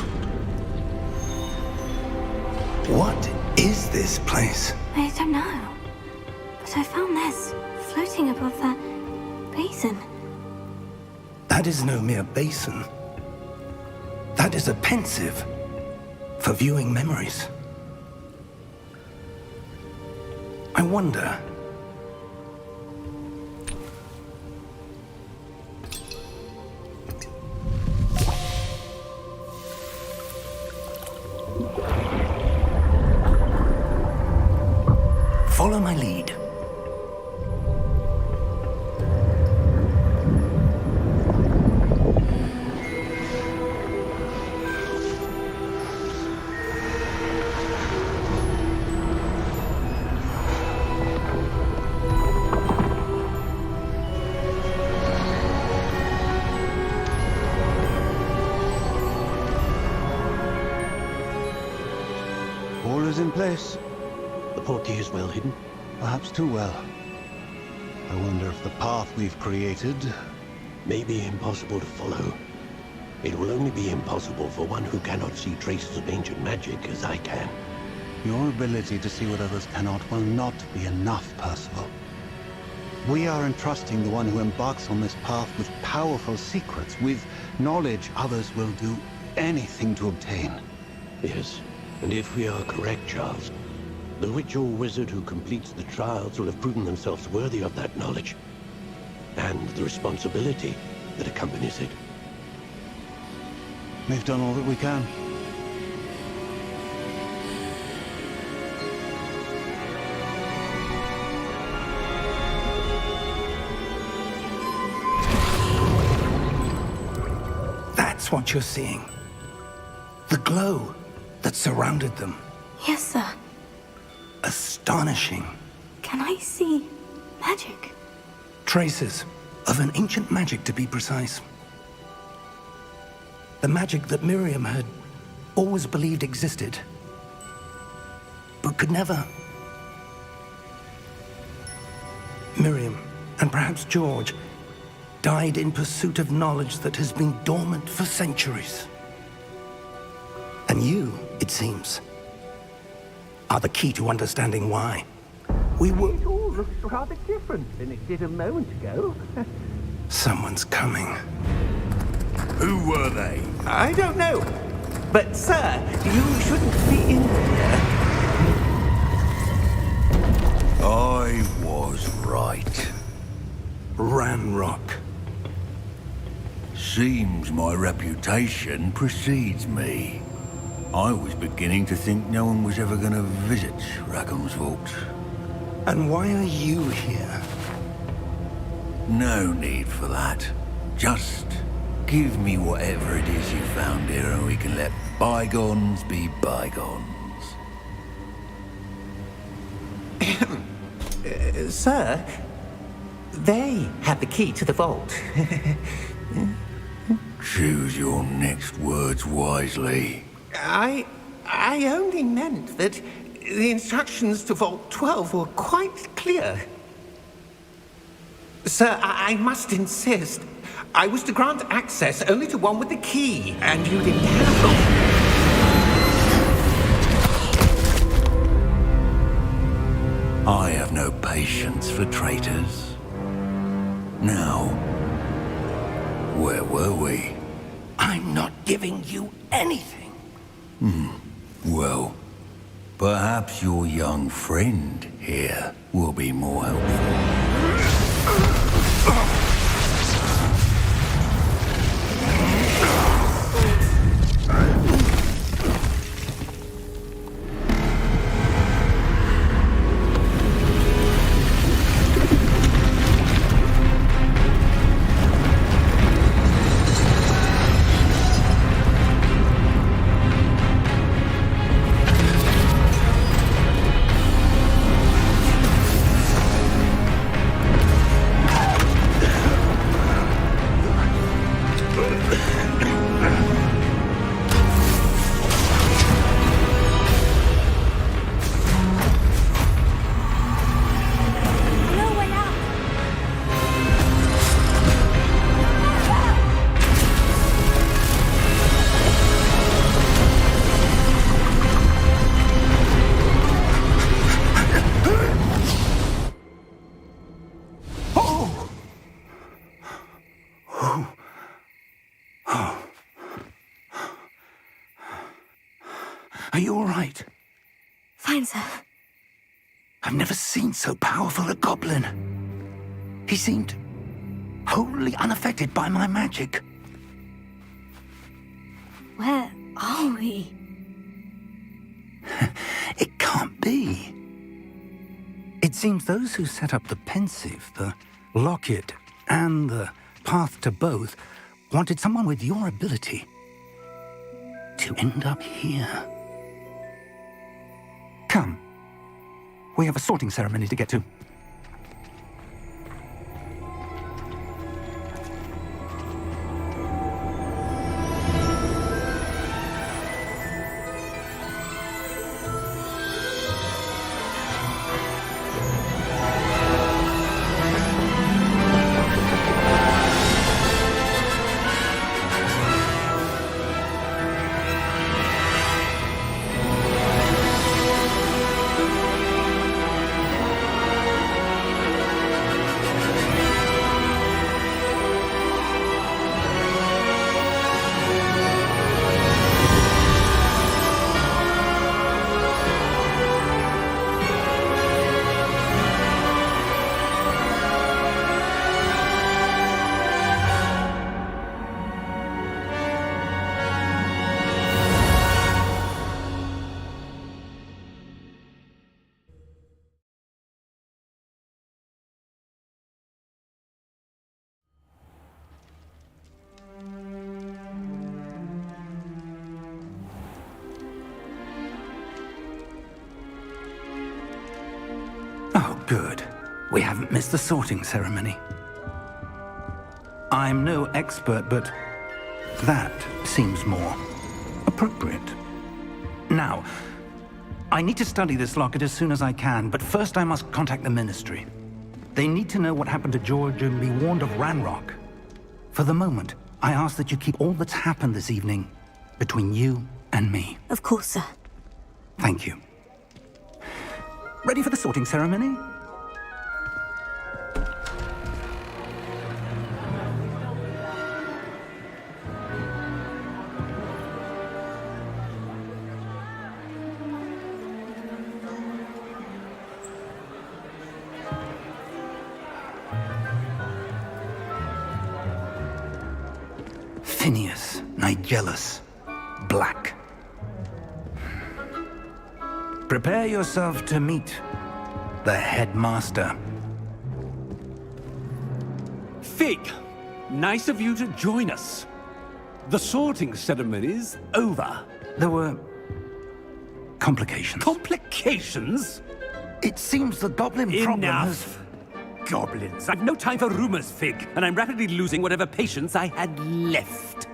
K: What is this place?
I: I don't know. But I found this floating above that basin.
K: That is no mere basin. That is a pensive for viewing memories. I wonder... Follow my lead.
N: All is in place.
O: The portkey is well hidden.
N: Perhaps too well. I wonder if the path we've created
O: may be impossible to follow. It will only be impossible for one who cannot see traces of ancient magic as I can.
N: Your ability to see what others cannot will not be enough, Percival. We are entrusting the one who embarks on this path with powerful secrets, with knowledge others will do anything to obtain.
O: Yes, and if we are correct, Charles, the witch or wizard who completes the trials will have proven themselves worthy of that knowledge, and the responsibility that accompanies it.
N: We've done all that we can.
K: That's what you're seeing. The glow that surrounded them.
I: Yes, sir.
K: Astonishing.
I: Can I see magic?
K: Traces of an ancient magic, to be precise. The magic that Miriam had always believed existed, but could never. Miriam, and perhaps George, died in pursuit of knowledge that has been dormant for centuries. And you, it seems, are the key to understanding why. We were...
M: It all looks rather different than it did a moment ago.
K: Someone's coming.
M: Who were they? I don't know. But, sir, you shouldn't be in here.
K: I was right. Ranrock.
P: Seems my reputation precedes me. I was beginning to think no one was ever going to visit Rackham's vault.
K: And why are you here?
P: No need for that. Just give me whatever it is you found here and we can let bygones be bygones.
M: Sir, they have the key to the vault.
P: Choose your next words wisely.
M: I only meant that the instructions to Vault 12 were quite clear. Sir, I must insist. I was to grant access only to one with the key, and you didn't have one.
P: I have no patience for traitors. Now, where were we?
K: I'm not giving you anything.
P: Well, perhaps your young friend here will be more helpful.
K: Are you all right?
I: Fine, sir.
K: I've never seen so powerful a goblin. He seemed wholly unaffected by my magic.
I: Where are we?
K: It can't be. It seems those who set up the pensive, the locket, and the path to both wanted someone with your ability to end up here. Come. We have a sorting ceremony to get to. Oh, good. We haven't missed the sorting ceremony. I'm no expert, but that seems more appropriate. Now, I need to study this locket as soon as I can, but first I must contact the Ministry. They need to know what happened to George and be warned of Ranrock. For the moment, I ask that you keep all that's happened this evening between you and me.
I: Of course, sir.
K: Thank you. Ready for the sorting ceremony? Phineas, Nigellus, Black. Prepare yourself to meet the headmaster.
L: Fig, nice of you to join us. The sorting ceremony's over.
K: There were complications.
L: Complications?
K: It seems the goblin problem has...
L: Enough. Goblins. I've no time for rumors, Fig, and I'm rapidly losing whatever patience I had left.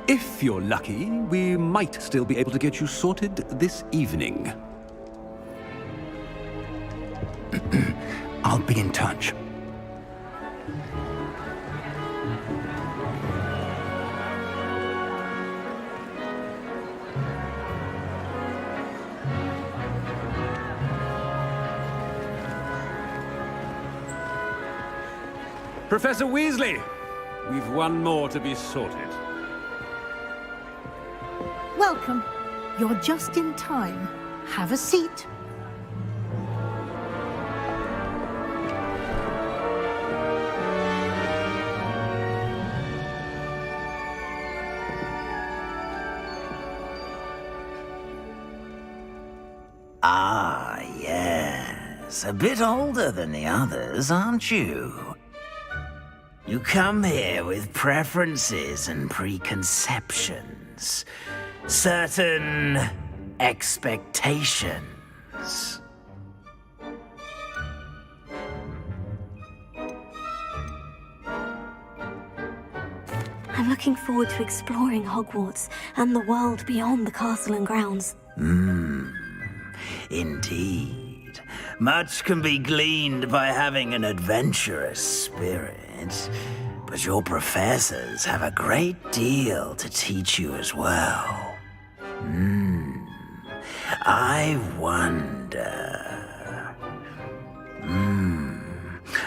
L: If you're lucky, we might still be able to get you sorted this evening.
K: I'll be in touch.
L: Professor Weasley, we've one more to be sorted.
Q: Welcome. You're just in time. Have a seat.
R: Ah, yes. A bit older than the others, aren't you? You come here with preferences and preconceptions. Certain expectations.
I: I'm looking forward to exploring Hogwarts and the world beyond the castle and grounds.
R: Indeed. Much can be gleaned by having an adventurous spirit, but your professors have a great deal to teach you as well. I wonder...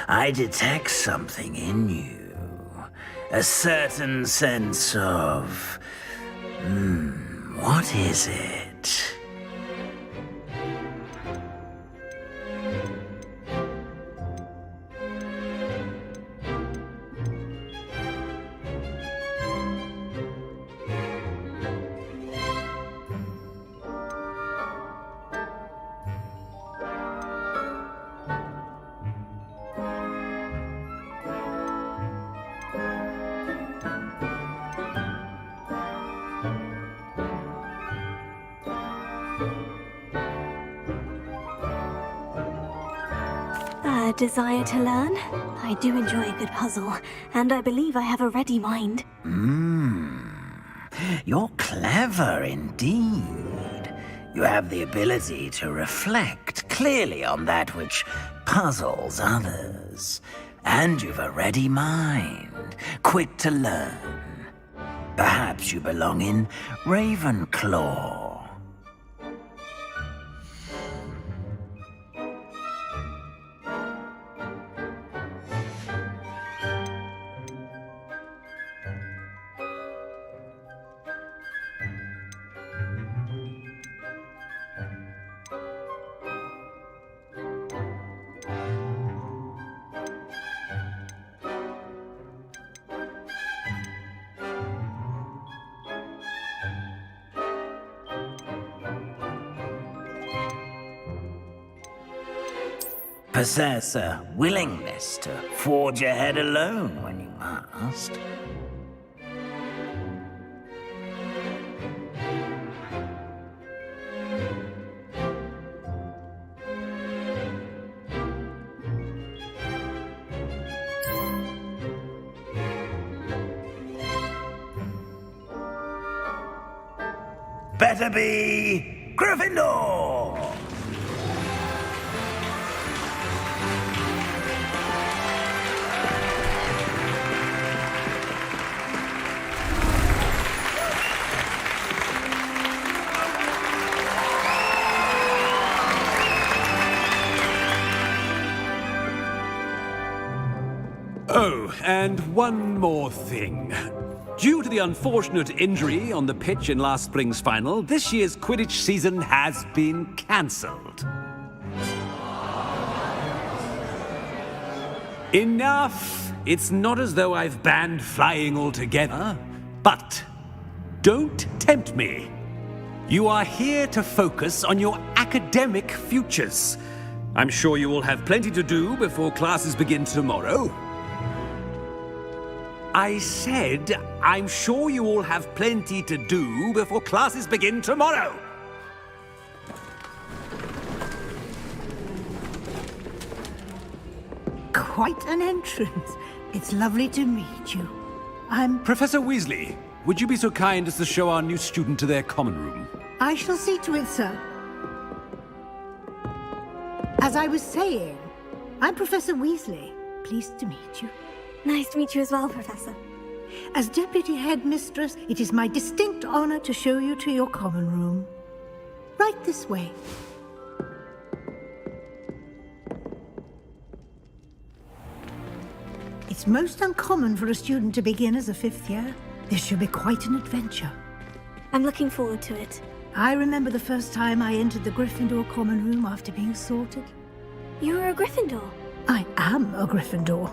R: I detect something in you. A certain sense of... what What is it?
I: A desire to learn? I do enjoy a good puzzle, and I believe I have a ready mind.
R: You're clever indeed. You have the ability to reflect clearly on that which puzzles others. And you've a ready mind, quick to learn. Perhaps you belong in Ravenclaw. Possess a willingness to forge ahead alone when you must. Better be Gryffindor!
L: Oh, and one more thing. Due to the unfortunate injury on the pitch in last spring's final, this year's Quidditch season has been cancelled. Enough! It's not as though I've banned flying altogether, but don't tempt me. You are here to focus on your academic futures. I'm sure you will have plenty to do before classes begin tomorrow. I said, I'm sure you all have plenty to do before classes begin tomorrow.
Q: Quite an entrance. It's lovely to meet you. I'm...
L: Professor Weasley, would you be so kind as to show our new student to their common room?
Q: I shall see to it, sir. As I was saying, I'm Professor Weasley. Pleased to meet you.
I: Nice to meet you as well, Professor.
Q: As Deputy Headmistress, it is my distinct honor to show you to your common room. Right this way. It's most uncommon for a student to begin as a fifth year. This should be quite an adventure.
I: I'm looking forward to it.
Q: I remember the first time I entered the Gryffindor common room after being sorted.
I: You were a Gryffindor?
Q: I am a Gryffindor.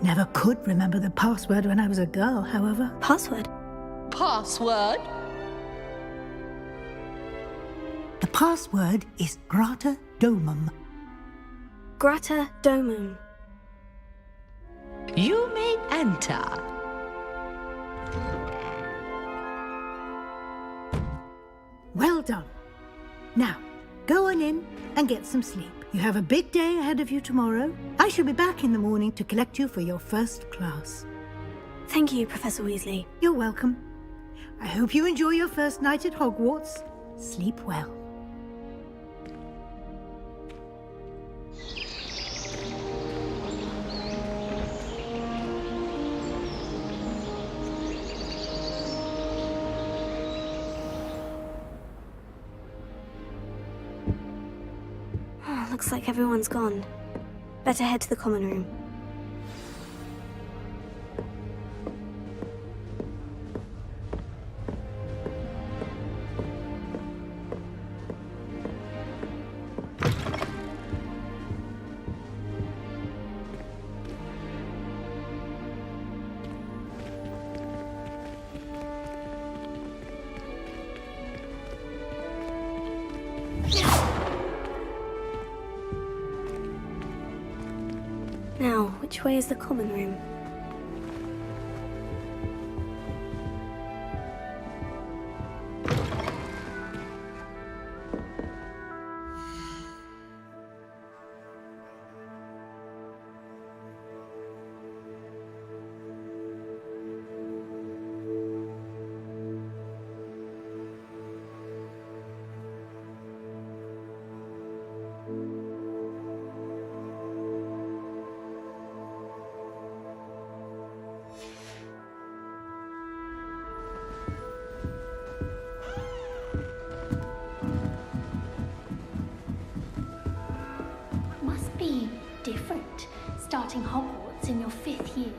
Q: Never could remember the password when I was a girl, however.
I: Password?
J: Password?
Q: The password is Grata Domum.
I: Grata Domum.
J: You may enter.
Q: Well done. Now, go on in and get some sleep. You have a big day ahead of you tomorrow. I shall be back in the morning to collect you for your first class.
I: Thank you, Professor Weasley.
Q: You're welcome. I hope you enjoy your first night at Hogwarts. Sleep well.
I: Looks like everyone's gone. Better head to the common room. Which way is the common room?
S: Must be different, starting Hogwarts in your 5th year.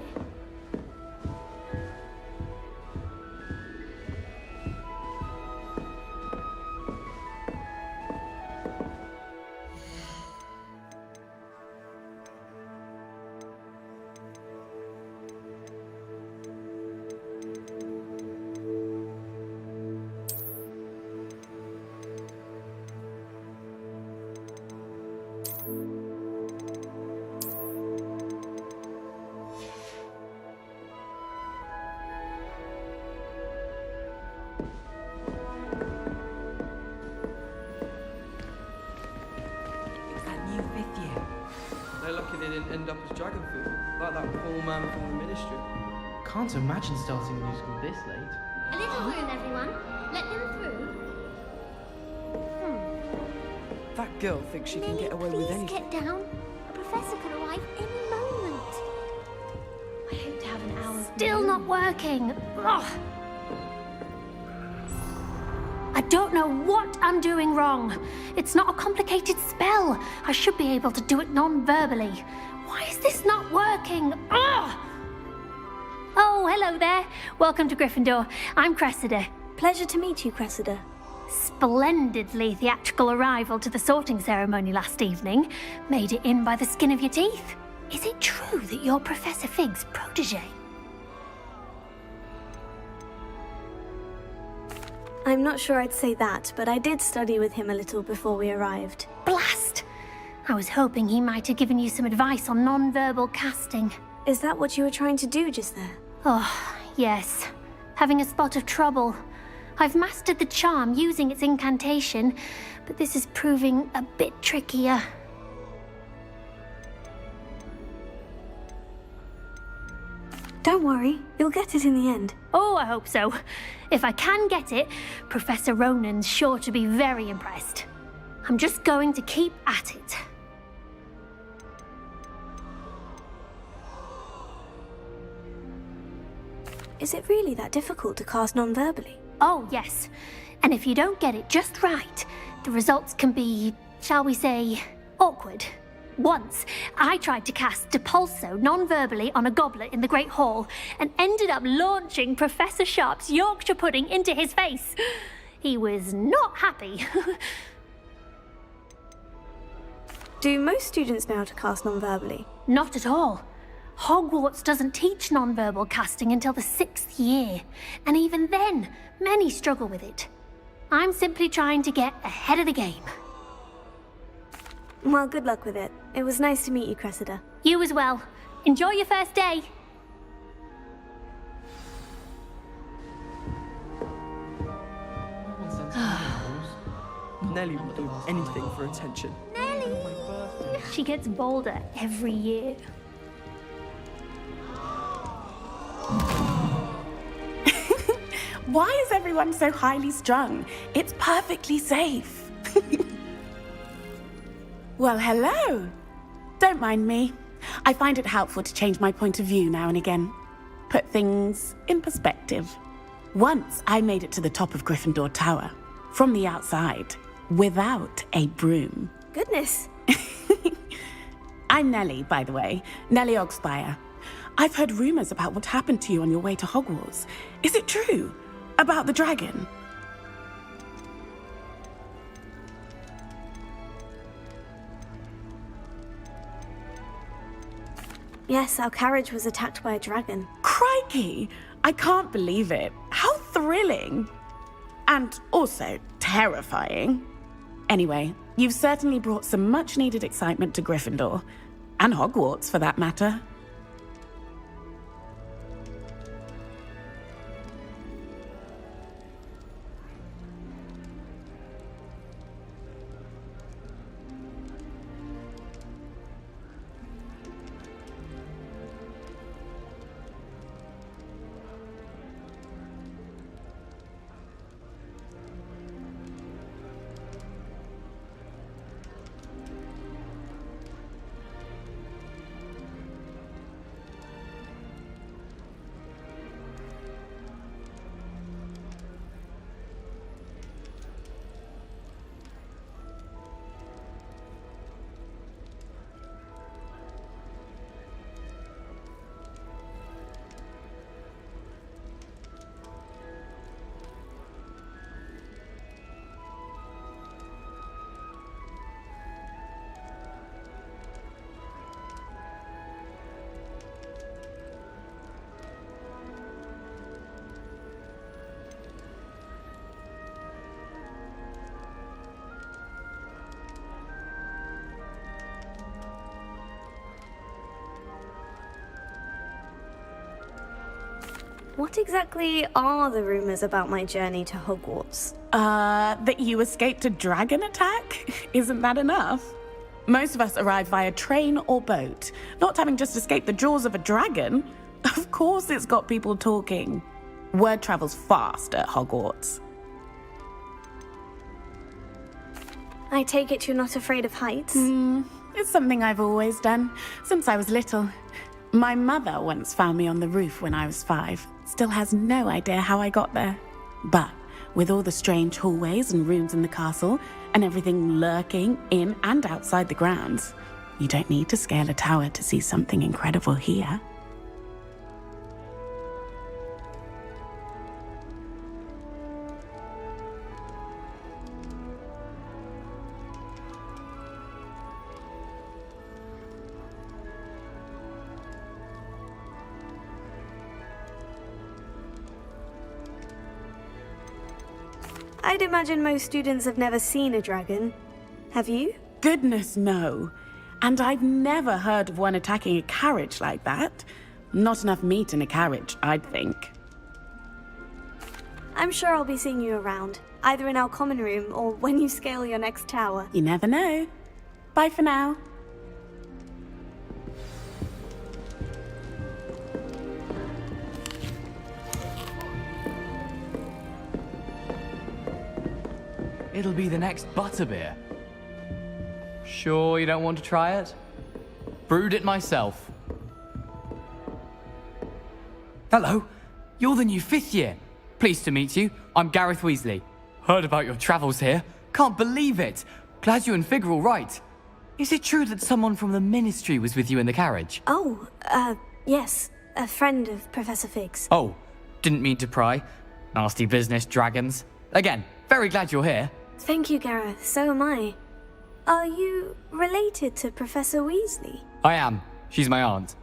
T: They're lucky they didn't end up as dragon food, like that poor man from the ministry.
U: Can't imagine starting a new school this late.
S: A little room, everyone. Let them through.
T: That girl thinks she can get away with
S: Please
T: anything.
S: get down. A professor could arrive any moment. I hope to have an hour. Still not working. Ugh. I don't know what I'm doing wrong. It's not a complicated spell. I should be able to do it non-verbally. Why is this not working? Ugh! Oh, hello there. Welcome to Gryffindor. I'm Cressida.
I: Pleasure to meet you, Cressida.
S: Splendidly theatrical arrival to the sorting ceremony last evening. Made it in by the skin of your teeth. Is it true that you're Professor Fig's protege?
I: I'm not sure I'd say that, but I did study with him a little before we arrived.
S: Blast! I was hoping he might have given you some advice on non-verbal casting.
I: Is that what you were trying to do just there?
S: Oh, yes. Having a spot of trouble. I've mastered the charm using its incantation, but this is proving a bit trickier.
I: Don't worry, you'll get it in the end.
S: Oh, I hope so. If I can get it, Professor Ronan's sure to be very impressed. I'm just going to keep at it.
I: Is it really that difficult to cast non-verbally?
S: Oh, yes. And if you don't get it just right, the results can be, shall we say, awkward. Once, I tried to cast Depulso non-verbally on a goblet in the Great Hall and ended up launching Professor Sharp's Yorkshire pudding into his face. He was not happy.
I: Do most students know how to cast non-verbally?
S: Not at all. Hogwarts doesn't teach non-verbal casting until the 6th year, and even then, many struggle with it. I'm simply trying to get ahead of the game.
I: Well, good luck with it. It was nice to meet you, Cressida.
S: You as well. Enjoy your first day.
T: Nellie will do anything for attention.
S: She gets bolder every year.
V: Why is everyone so highly strung? It's perfectly safe. Well, hello. Don't mind me. I find it helpful to change my point of view now and again. Put things in perspective. Once I made it to the top of Gryffindor Tower, from the outside, without a broom.
I: Goodness.
V: I'm Nellie, by the way. Nellie Ogspire. I've heard rumors about what happened to you on your way to Hogwarts. Is it true? About the dragon?
I: Yes, our carriage was attacked by a dragon.
V: Crikey! I can't believe it. How thrilling! And also terrifying. Anyway, you've certainly brought some much-needed excitement to Gryffindor. And Hogwarts, for that matter.
I: What exactly are the rumors about my journey to Hogwarts?
V: That you escaped a dragon attack? Isn't that enough? Most of us arrive via train or boat, not having just escaped the jaws of a dragon. Of course it's got people talking. Word travels fast at Hogwarts.
I: I take it you're not afraid of heights?
V: It's something I've always done, since I was little. My mother once found me on the roof when I was 5. Still has no idea how I got there. But with all the strange hallways and rooms in the castle, and everything lurking in and outside the grounds, you don't need to scale a tower to see something incredible here.
I: I'd imagine most students have never seen a dragon. Have you?
V: Goodness, no. And I've never heard of one attacking a carriage like that. Not enough meat in a carriage, I'd think.
I: I'm sure I'll be seeing you around, either in our common room or when you scale your next tower.
V: You never know. Bye for now.
A: It'll be the next butterbeer. Sure you don't want to try it? Brewed it myself. Hello, you're the new 5th year. Pleased to meet you. I'm Gareth Weasley. Heard about your travels here. Can't believe it. Glad you and Fig are all right. Is it true that someone from the Ministry was with you in the carriage?
I: Oh, yes. A friend of Professor Fig's.
A: Oh, didn't mean to pry. Nasty business, dragons. Again, very glad you're here.
I: Thank you, Gareth. So am I. Are you related to Professor Weasley?
A: I am. She's my aunt.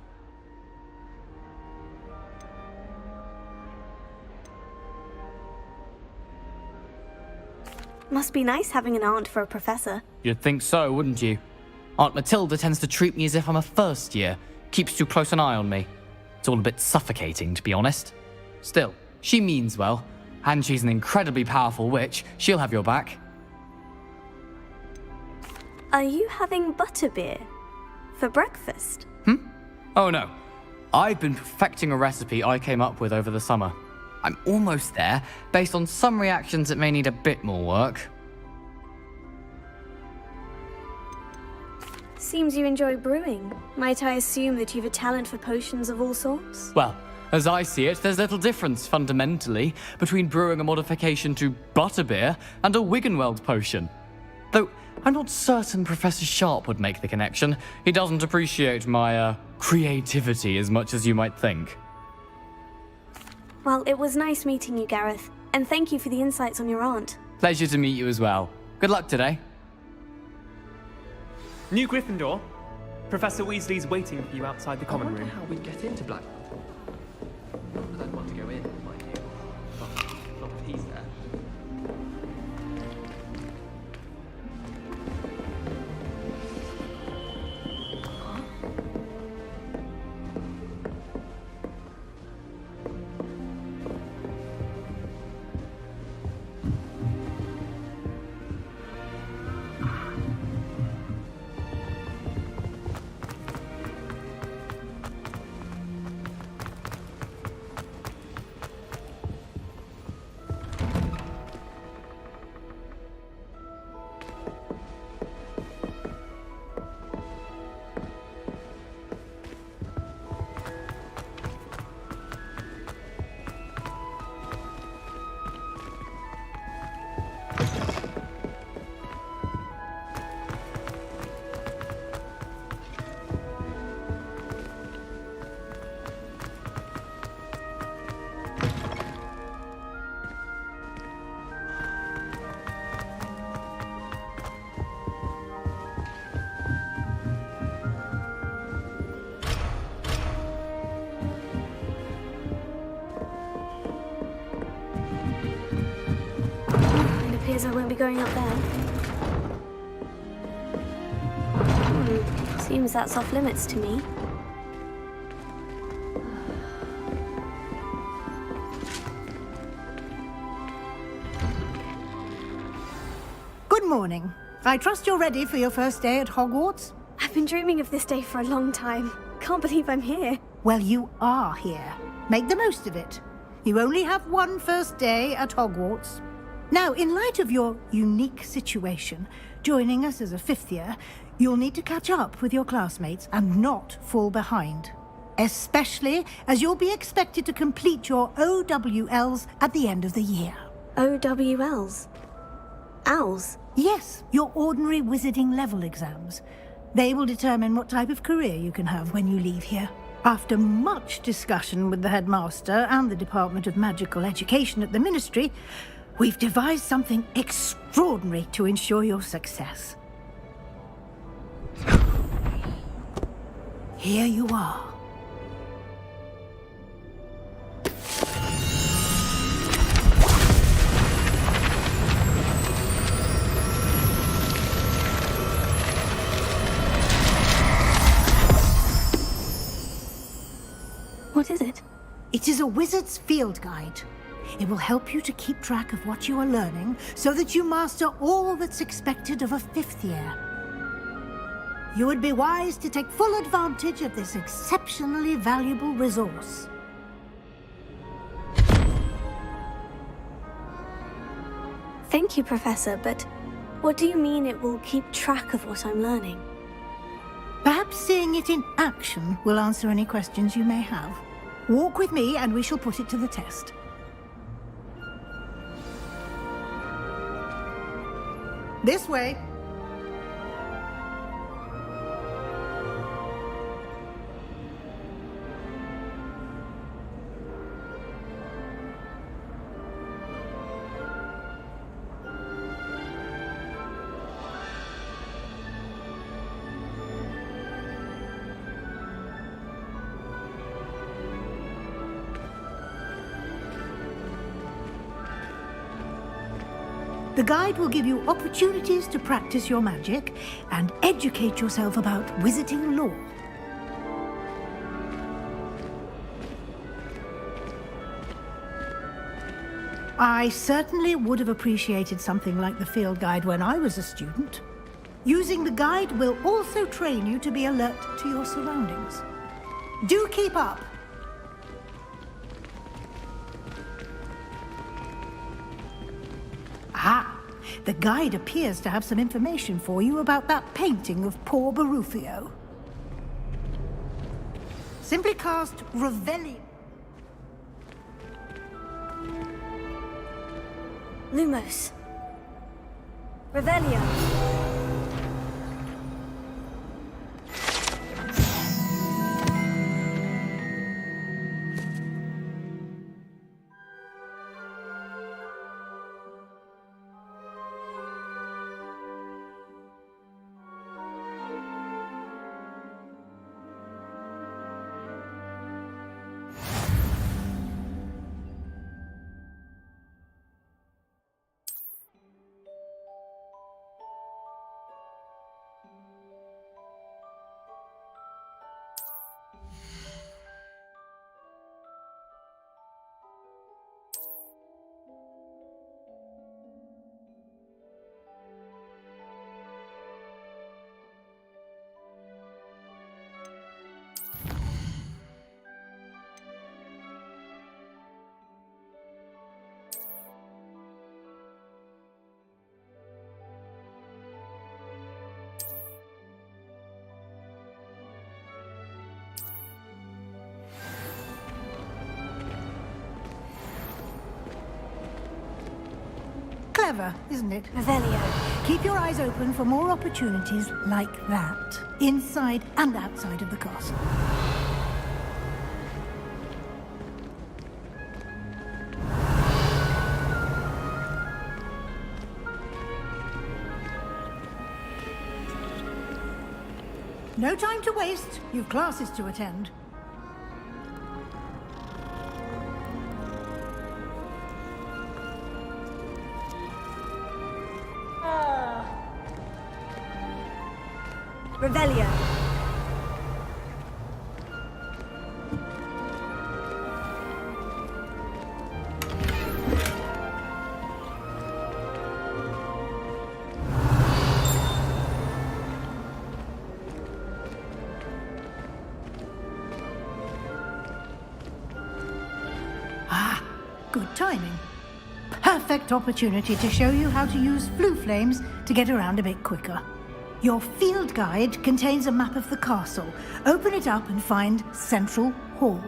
I: Must be nice having an aunt for a professor.
A: You'd think so, wouldn't you? Aunt Matilda tends to treat me as if I'm a first year. Keeps too close an eye on me. It's all a bit suffocating, to be honest. Still, she means well. And she's an incredibly powerful witch. She'll have your back.
I: Are you having butterbeer for breakfast?
A: Oh no. I've been perfecting a recipe I came up with over the summer. I'm almost there, based on some reactions that may need a bit more work.
I: Seems you enjoy brewing. Might I assume that you've a talent for potions of all sorts?
A: Well, as I see it, there's little difference, fundamentally, between brewing a modification to butterbeer and a Wiggenweld potion. Though, I'm not certain Professor Sharp would make the connection. He doesn't appreciate my, creativity as much as you might think.
I: Well, it was nice meeting you, Gareth. And thank you for the insights on your aunt.
A: Pleasure to meet you as well. Good luck today.
B: New Gryffindor. Professor Weasley's waiting for you outside the common room.
T: How we'd get into Black. I'd want to go in, mind you. But not if he's there.
I: I won't be going up there. Seems that's off limits to me.
Q: morning. I trust you're ready for your first day at Hogwarts?
I: I've been dreaming of this day for a long time. Can't believe I'm here.
Q: Well, you are here. Make the most of it. You only have one first day at Hogwarts. Now, in light of your unique situation, joining us as a fifth year, you'll need to catch up with your classmates and not fall behind. Especially as you'll be expected to complete your OWLs at the end of the year.
I: OWLs? Owls?
Q: Yes, your ordinary wizarding level exams. They will determine what type of career you can have when you leave here. After much discussion with the headmaster and the Department of Magical Education at the Ministry, we've devised something extraordinary to ensure your success. Here you are.
I: What is it?
Q: It is a wizard's field guide. It will help you to keep track of what you are learning so that you master all that's expected of a fifth year. You would be wise to take full advantage of this exceptionally valuable resource.
I: Thank you, Professor, but what do you mean it will keep track of what I'm learning?
Q: Perhaps seeing it in action will answer any questions you may have. Walk with me and we shall put it to the test. This way. The guide will give you opportunities to practice your magic and educate yourself about wizarding lore. I certainly would have appreciated something like the field guide when I was a student. Using the guide will also train you to be alert to your surroundings. Do keep up! Ah, the guide appears to have some information for you about that painting of poor Barufio. Simply cast Revelio.
I: Lumos. Revelio.
Q: Clever, isn't it?
I: Revelio.
Q: Keep your eyes open for more opportunities like that, inside and outside of the castle. No time to waste. You've classes to attend.
I: Revelio.
Q: timing. Perfect opportunity to show you how to use flue flames to get around a bit quicker. Your field guide contains a map of the castle. Open it up and find Central Hall.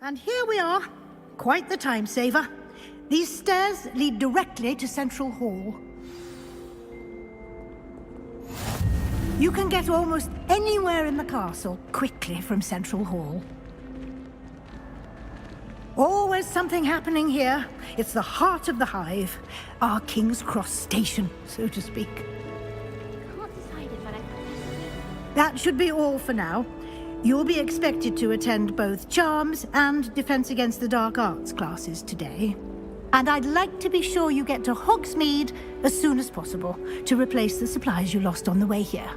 Q: And here we are. Quite the time saver. These stairs lead directly to Central Hall. You can get almost anywhere in the castle quickly from Central Hall. Always something happening here. It's the heart of the hive. Our King's Cross station, so to speak. That should be all for now. You'll be expected to attend both Charms and Defense Against the Dark Arts classes today. And I'd like to be sure you get to Hogsmeade as soon as possible to replace the supplies you lost on the way here.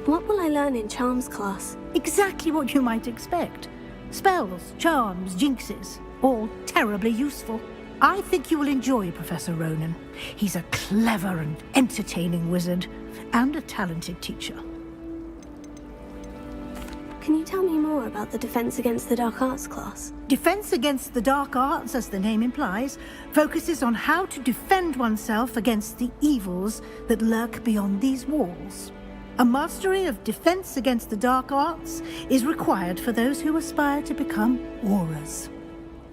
I: What will I learn in Charms class?
Q: Exactly what you might expect. Spells, charms, jinxes, all terribly useful. I think you will enjoy Professor Ronan. He's a clever and entertaining wizard, and a talented teacher.
I: Can you tell me more about the Defense Against the Dark Arts class?
Q: Defense Against the Dark Arts, as the name implies, focuses on how to defend oneself against the evils that lurk beyond these walls. A mastery of Defense Against the Dark Arts is required for those who aspire to become Aurors.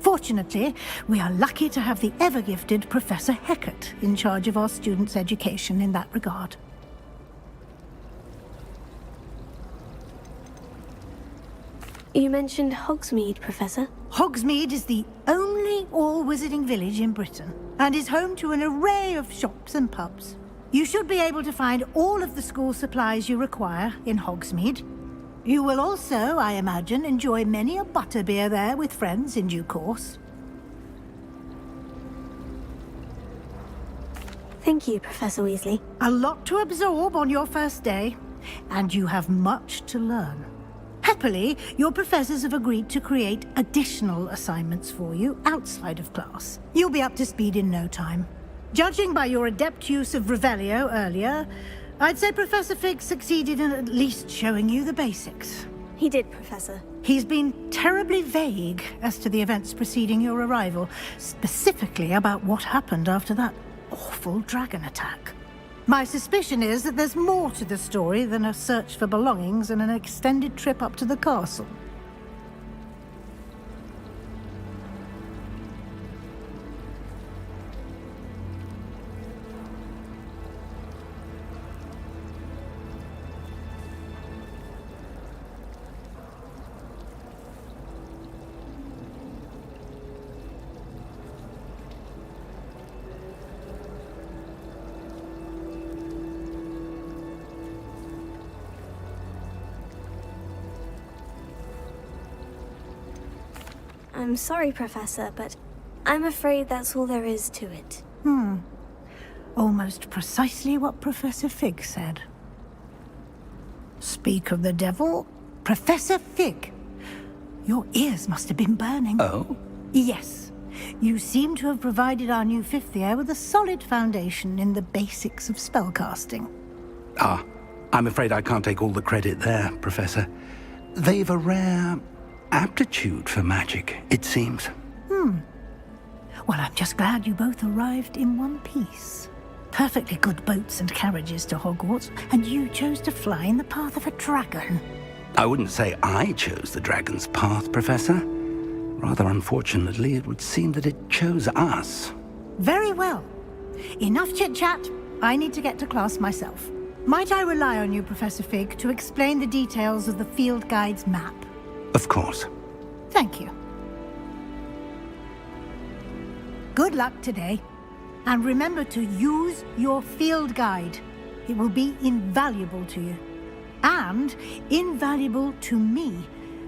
Q: Fortunately, we are lucky to have the ever-gifted Professor Hecat in charge of our students' education in that regard.
I: You mentioned Hogsmeade, Professor.
Q: Hogsmeade is the only all-wizarding village in Britain, and is home to an array of shops and pubs. You should be able to find all of the school supplies you require in Hogsmeade. You will also, I imagine, enjoy many a butterbeer there with friends in due course.
I: Thank you, Professor Weasley.
Q: A lot to absorb on your first day, and you have much to learn. Happily, your professors have agreed to create additional assignments for you outside of class. You'll be up to speed in no time. Judging by your adept use of Revelio earlier, I'd say Professor Fig succeeded in at least showing you the basics.
I: He did, Professor.
Q: He's been terribly vague as to the events preceding your arrival, specifically about what happened after that awful dragon attack. My suspicion is that there's more to the story than a search for belongings and an extended trip up to the castle.
I: I'm sorry, Professor, but I'm afraid that's all there is to it.
Q: Almost precisely what Professor Fig said. Speak of the devil, Professor Fig. Your ears must have been burning.
L: Oh?
Q: Yes. You seem to have provided our new fifth year with a solid foundation in the basics of spellcasting.
L: Ah, I'm afraid I can't take all the credit there, Professor. They've a rare aptitude for magic, it seems.
Q: Well, I'm just glad you both arrived in one piece. Perfectly good boats and carriages to Hogwarts, and you chose to fly in the path of a dragon.
L: I wouldn't say I chose the dragon's path, Professor. Rather unfortunately, it would seem that it chose us.
Q: Very well. Enough chit-chat. I need to get to class myself. Might I rely on you, Professor Fig, to explain the details of the field guide's map?
L: Of course.
Q: Thank you. Good luck today. And remember to use your field guide. It will be invaluable to you. And invaluable to me,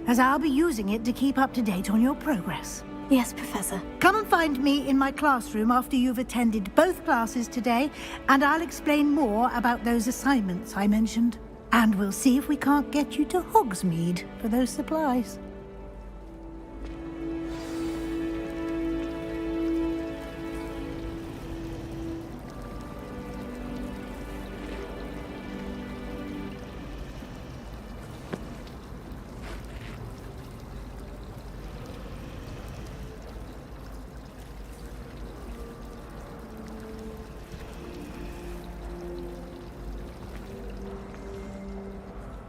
Q: as I'll be using it to keep up to date on your progress.
I: Yes, Professor.
Q: Come and find me in my classroom after you've attended both classes today, and I'll explain more about those assignments I mentioned. And we'll see if we can't get you to Hogsmeade for those supplies.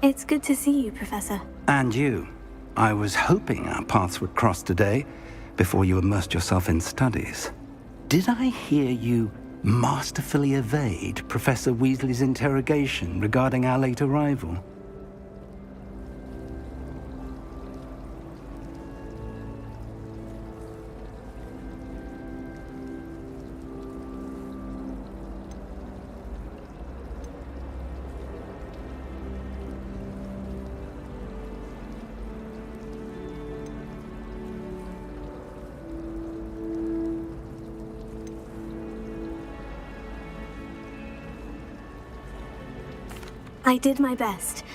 I: It's good to see you, Professor.
L: And you. I was hoping our paths would cross today, before you immersed yourself in studies. Did I hear you masterfully evade Professor Weasley's interrogation regarding our late arrival?
I: I did my best,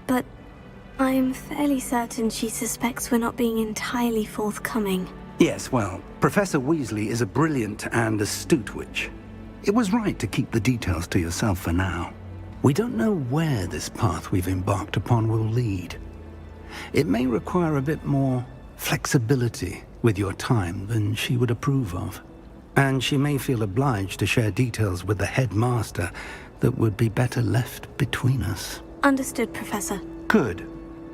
I: but I'm fairly certain she suspects we're not being entirely forthcoming.
L: Yes, well, Professor Weasley is a brilliant and astute witch. It was right to keep the details to yourself for now. We don't know where this path we've embarked upon will lead. It may require a bit more flexibility with your time than she would approve of. And she may feel obliged to share details with the headmaster that would be better left between us.
I: Understood, Professor.
L: Good.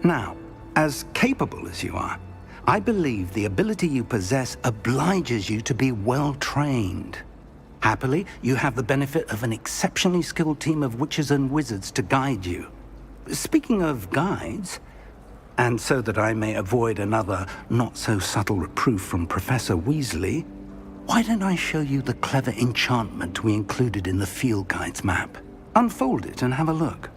L: Now, as capable as you are, I believe the ability you possess obliges you to be well trained. Happily, you have the benefit of an exceptionally skilled team of witches and wizards to guide you. Speaking of guides, and so that I may avoid another not-so-subtle reproof from Professor Weasley, why don't I show you the clever enchantment we included in the field guide's map? Unfold it and have a look.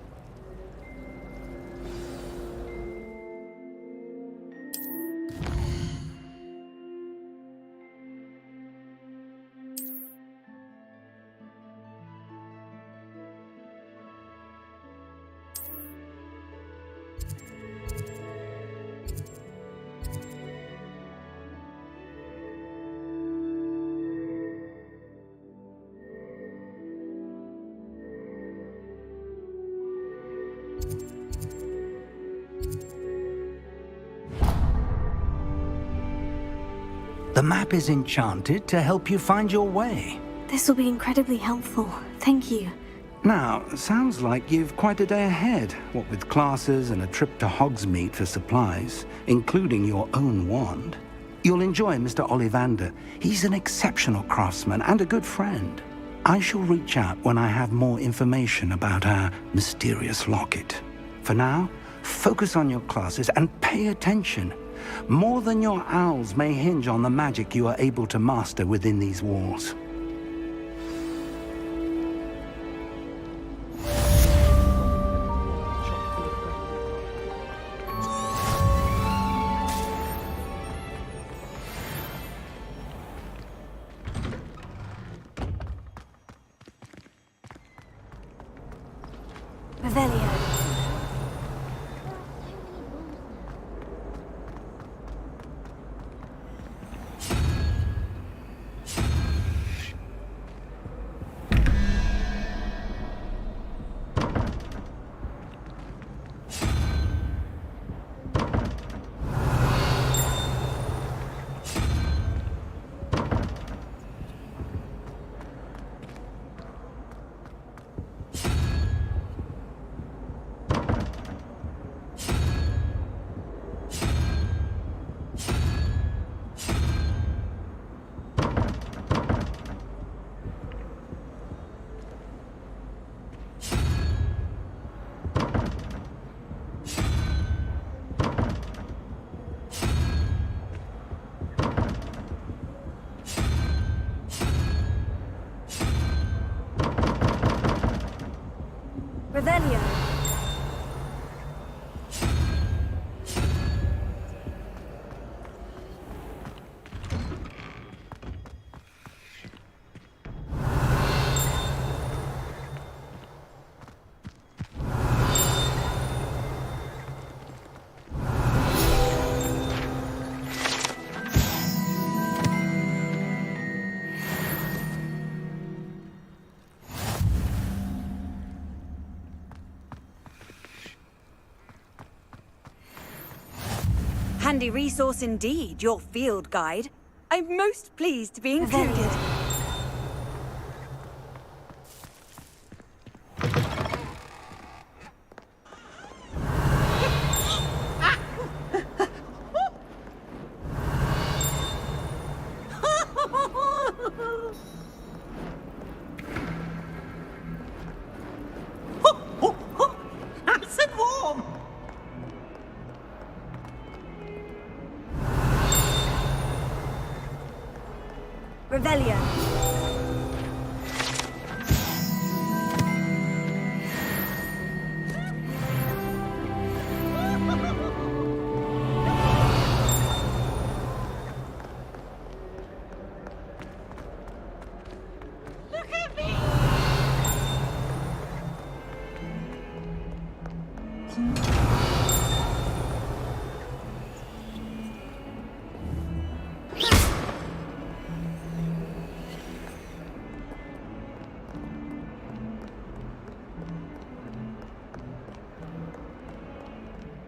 L: The map is enchanted to help you find your way.
I: This will be incredibly helpful. Thank you.
L: Now, sounds like you've quite a day ahead, what with classes and a trip to Hogsmeade for supplies, including your own wand. You'll enjoy Mr. Ollivander. He's an exceptional craftsman and a good friend. I shall reach out when I have more information about our mysterious locket. For now, focus on your classes and pay attention. More than your owls may hinge on the magic you are able to master within these walls.
I: Revelio.
G: Handy resource indeed, your field guide. I'm most pleased to be included.
M: Nice and warm.
G: Revelio.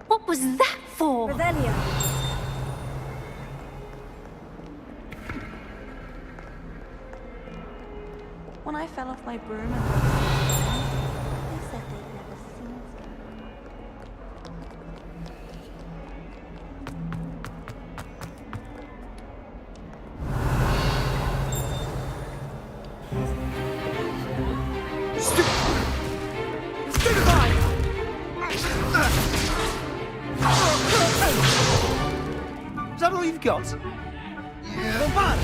S: What was that for?
G: Revelio.
H: When I fell off my broom and they said they'd never seen me.
M: Is that all you've got? Well, bad.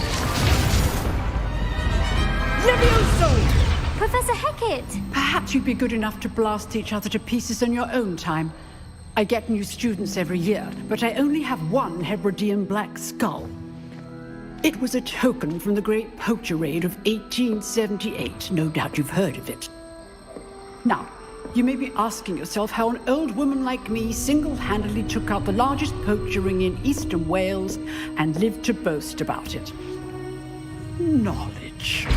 S: Professor Hecat!
W: Perhaps you'd be good enough to blast each other to pieces in your own time. I get new students every year, but I only have one Hebridean black skull. It was a token from the Great Poacher Raid of 1878. No doubt you've heard of it. Now, you may be asking yourself how an old woman like me single-handedly took out the largest poacher ring in eastern Wales and lived to boast about it. Knowledge.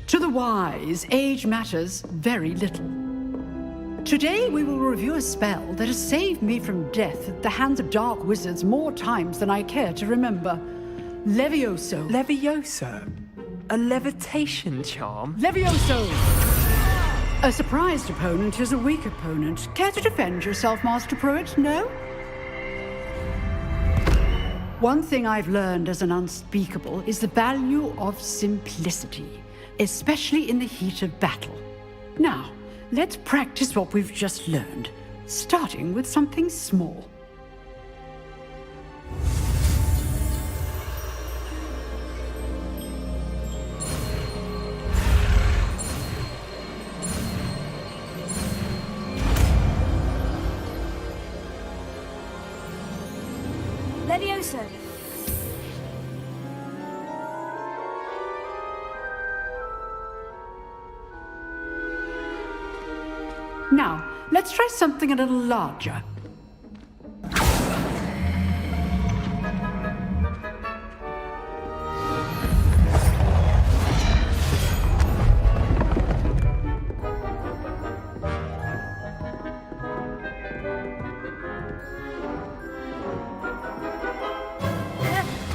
W: To the wise, age matters very little. Today we will review a spell that has saved me from death at the hands of dark wizards more times than I care to remember. Levioso.
X: Levioso? A levitation charm?
W: Levioso! A surprised opponent is a weak opponent. Care to defend yourself, Master Pruitt? No? One thing I've learned as an unspeakable is the value of simplicity, especially in the heat of battle. Now, let's practice what we've just learned, starting with something small.
G: Levioso.
W: Now, let's try something a little larger.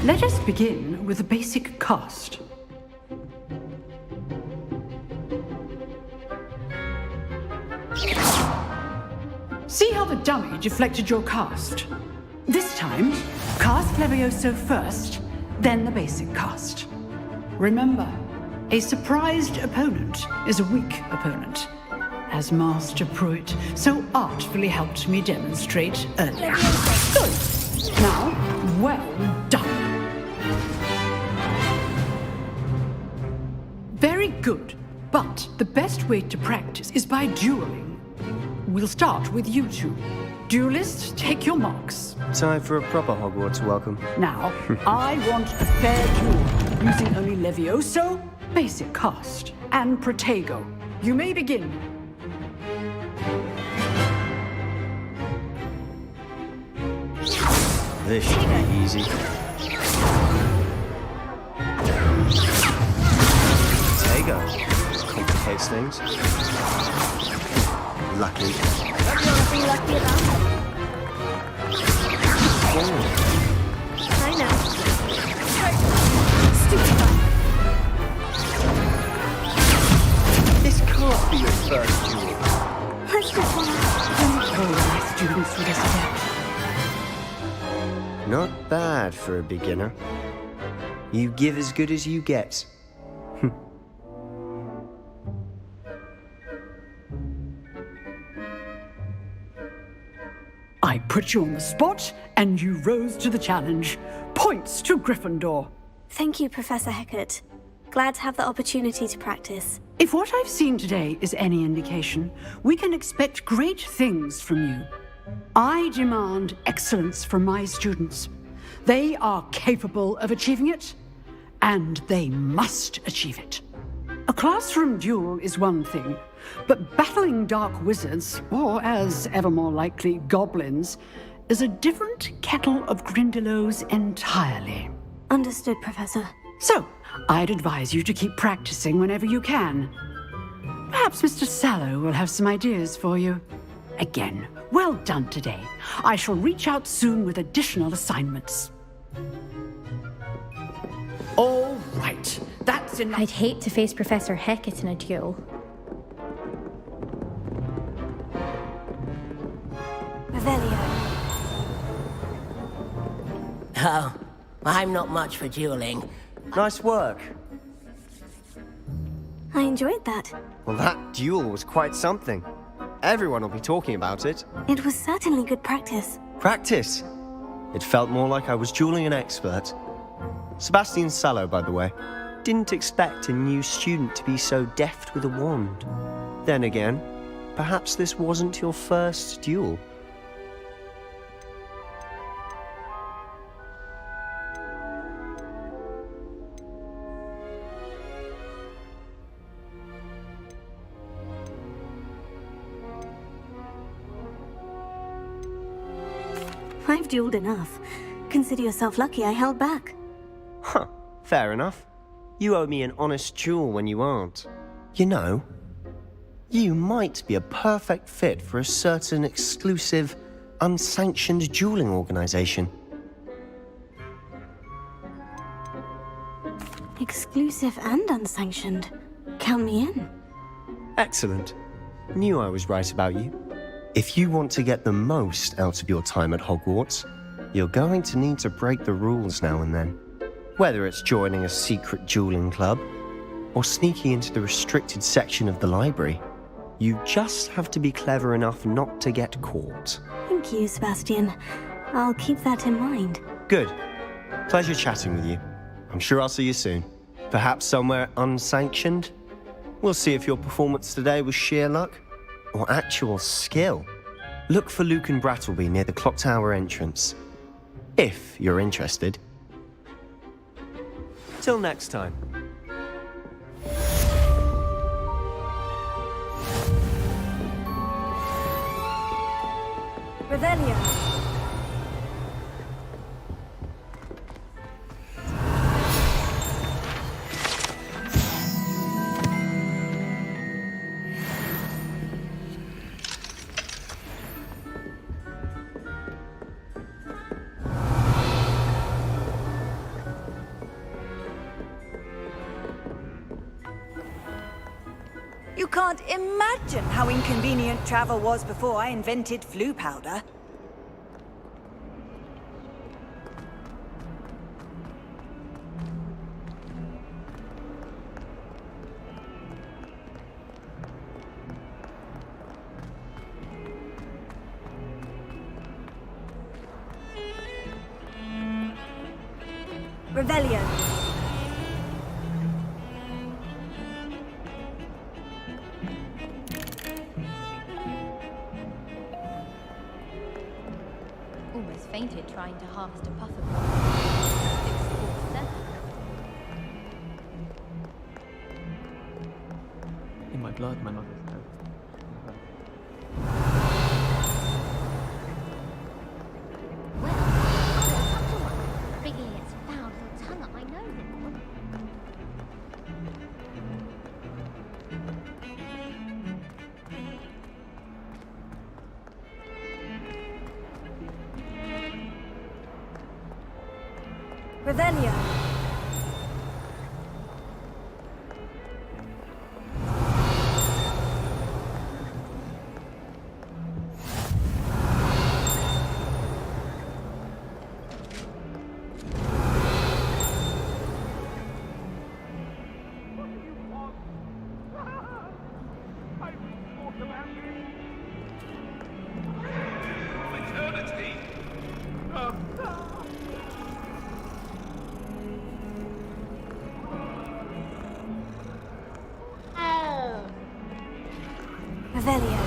W: Let us begin with a basic cast. See how the dummy deflected your cast? This time, cast Levioso first, then the basic cast. Remember, a surprised opponent is a weak opponent, as Master Pruitt so artfully helped me demonstrate earlier. Good. Now, well done. Very good, but the best way to practice is by dueling. We'll start with you two. Duelists, take your marks.
X: Time for a proper Hogwarts welcome.
W: Now, I want a fair duel, using only Levioso, basic cast, and Protego. You may begin.
X: This should be easy. Protego. Complicates things. Lucky.
I: Be lucky about it. I know. Stupid guy.
X: This can't be your first duel.
I: Let's just wanna...
W: Oh, my students for this attack.
X: Not bad for a beginner. You give as good as you get.
W: I put you on the spot, and you rose to the challenge. Points to Gryffindor.
I: Thank you, Professor Hecat. Glad to have the opportunity to practice.
W: If what I've seen today is any indication, we can expect great things from you. I demand excellence from my students. They are capable of achieving it, and they must achieve it. A classroom duel is one thing, but battling dark wizards, or as ever more likely, goblins, is a different kettle of Grindylows entirely.
I: Understood, Professor.
W: So, I'd advise you to keep practicing whenever you can. Perhaps Mr. Sallow will have some ideas for you. Again, well done today. I shall reach out soon with additional assignments. All right, that's enough.
C: I'd hate to face Professor Hecat in a duel.
I: Revelio.
D: Oh, I'm not much for dueling.
X: Nice work.
I: I enjoyed that.
X: Well, that duel was quite something. Everyone will be talking about it.
I: It was certainly good practice.
X: Practice? It felt more like I was dueling an expert. Sebastian Sallow, by the way. Didn't expect a new student to be so deft with a wand. Then again, perhaps this wasn't your first duel.
I: I've dueled enough. Consider yourself lucky I held back.
X: Huh, fair enough. You owe me an honest duel when you aren't. You know, you might be a perfect fit for a certain exclusive, unsanctioned dueling organization.
I: Exclusive and unsanctioned. Count me in.
X: Excellent. Knew I was right about you. If you want to get the most out of your time at Hogwarts, you're going to need to break the rules now and then. Whether it's joining a secret dueling club, or sneaking into the restricted section of the library, you just have to be clever enough not to get caught.
I: Thank you, Sebastian. I'll keep that in mind.
X: Good. Pleasure chatting with you. I'm sure I'll see you soon. Perhaps somewhere unsanctioned? We'll see if your performance today was sheer luck or actual skill. Look for Luke and Brattleby near the clock tower entrance, if you're interested. Till next time.
I: Revelio.
G: You can't imagine how inconvenient travel was before I invented flu powder. Revelio.
H: Almost fainted trying to harvest a puff of
T: In my blood, my mother's dead.
S: Biggie gets foul little tongue up my nose.
I: Revelio. Revelio.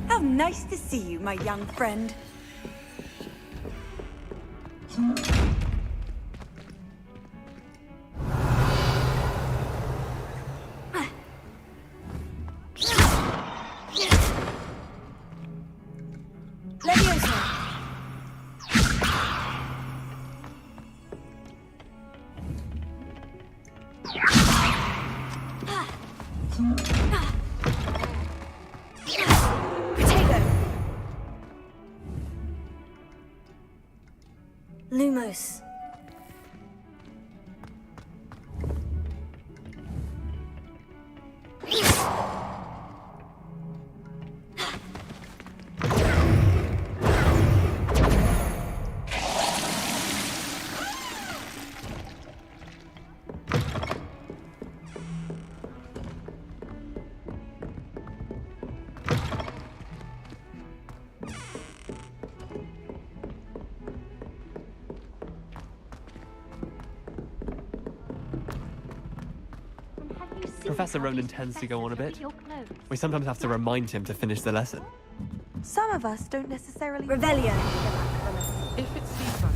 G: How nice to see you, my young friend.
I: Lumos.
T: Professor Ronan tends to go on a bit. We sometimes have to remind him to finish the lesson.
H: Some of us don't necessarily...
I: Revelio.
T: If it seems like...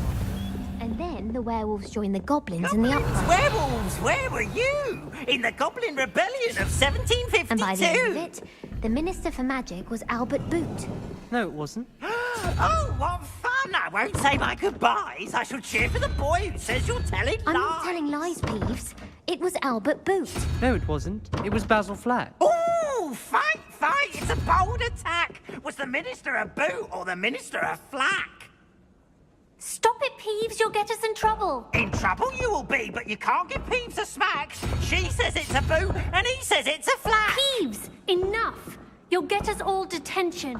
S: And then the werewolves join the goblins in the uprising.
D: Werewolves, where were you? In the Goblin Rebellion of 1752?
S: And by the end of it, the Minister for Magic was Albert Boot.
T: No, it wasn't.
D: Oh, what fun! I won't say my goodbyes. I shall cheer for the boy who says you're telling
S: I'm
D: lies.
S: not telling lies, Peeves. It was Albert Boot.
T: No, it wasn't. It was Basil Flack.
D: Ooh, fight, fight! It's a bold attack. Was the Minister a boot or the Minister a flack?
S: Stop it, Peeves. You'll get us in trouble.
D: In trouble you will be, but you can't give Peeves a smack. She says it's a boot, and he says it's a flack.
S: Peeves, enough. You'll get us all detention.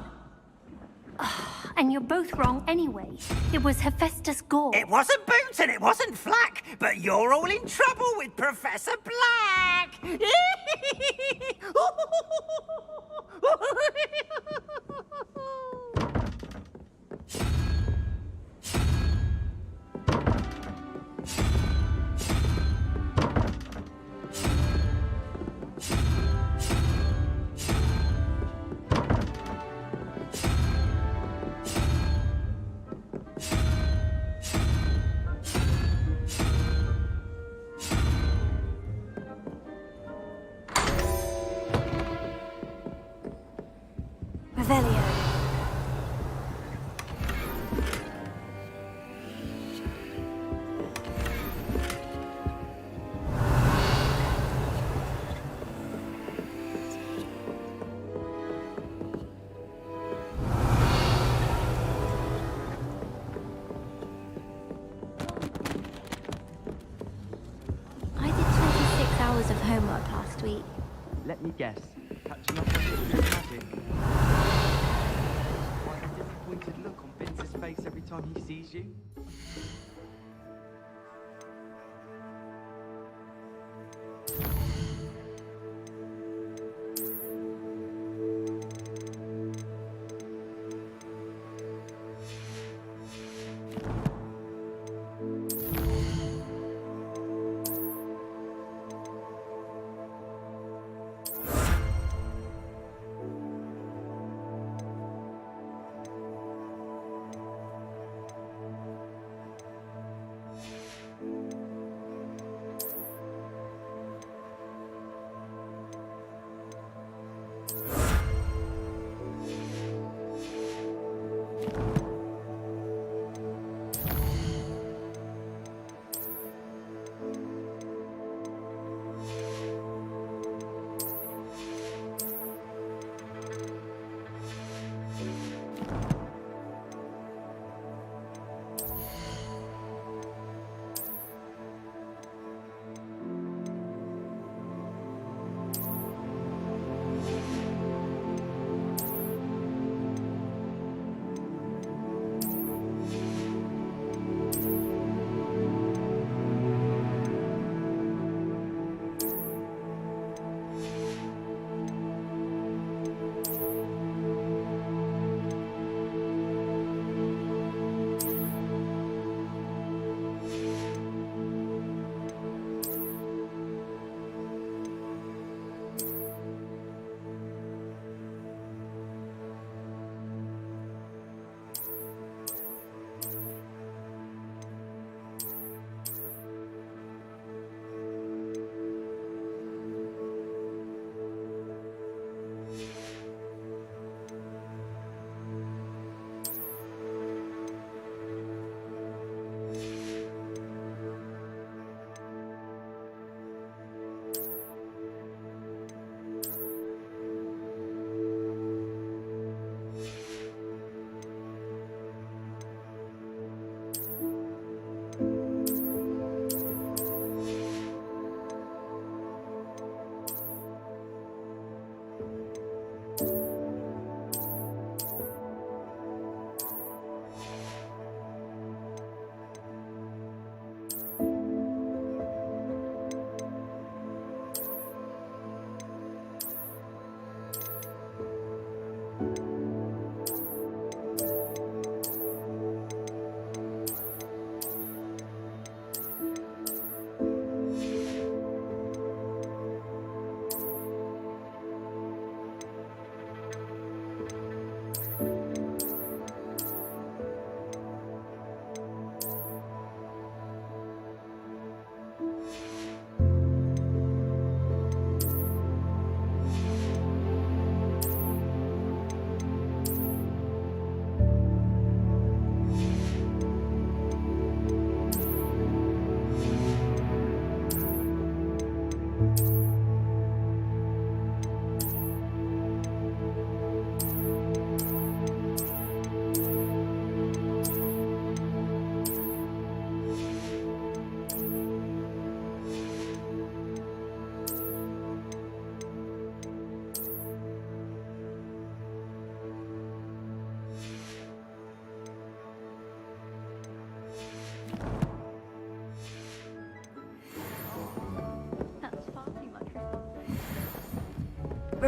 S: And you're both wrong anyway. It was Hephaestus Gore.
D: It wasn't Boot and it wasn't Flack, but you're all in trouble with Professor Black.
I: Revelio.
H: I did 26 hours of homework last week.
T: Let me guess. Catching up on history of magic. Why the disappointed look on Vince's face every time he sees you?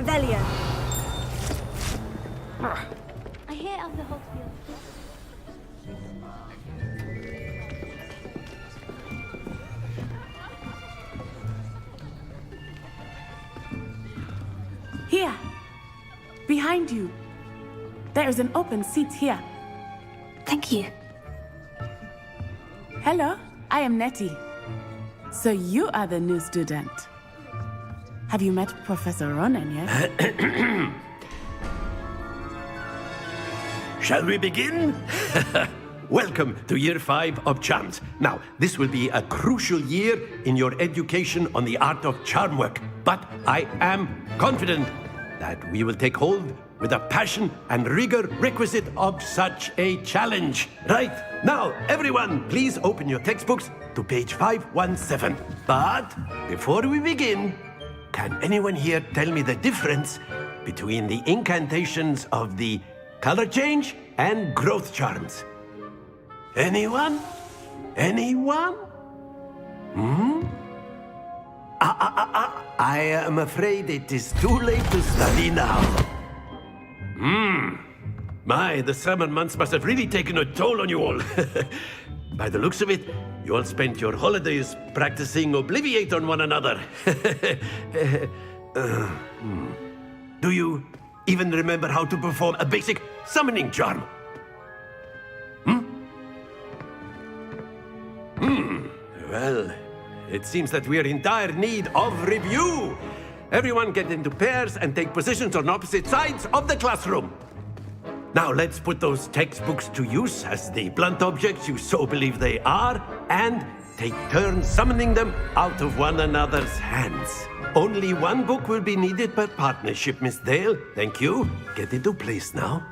I: Revelio.
H: I hear of the Hogsfield.
V: Here. Behind you. There is an open seat here.
I: Thank you.
V: Hello, I am Nettie. So you are the new student. Have you met Professor Ronan yet?
E: Shall we begin? Welcome to Year 5 of Charms. Now, this will be a crucial year in your education on the art of charm work. But I am confident that we will take hold with the passion and rigor requisite of such a challenge. Right, now, everyone, please open your textbooks to page 517. But before we begin, can anyone here tell me the difference between the incantations of the color change and growth charms? Anyone? Anyone? I am afraid it is too late to study now. My, the summer months must have really taken a toll on you all. By the looks of it, you all spent your holidays practicing Obliviate on one another. Do you even remember how to perform a basic summoning charm? Well, it seems that we are in dire need of review. Everyone get into pairs and take positions on opposite sides of the classroom. Now let's put those textbooks to use as the blunt objects you so believe they are, and take turns summoning them out of one another's hands. Only one book will be needed per partnership, Miss Dale. Thank you. Get into place now.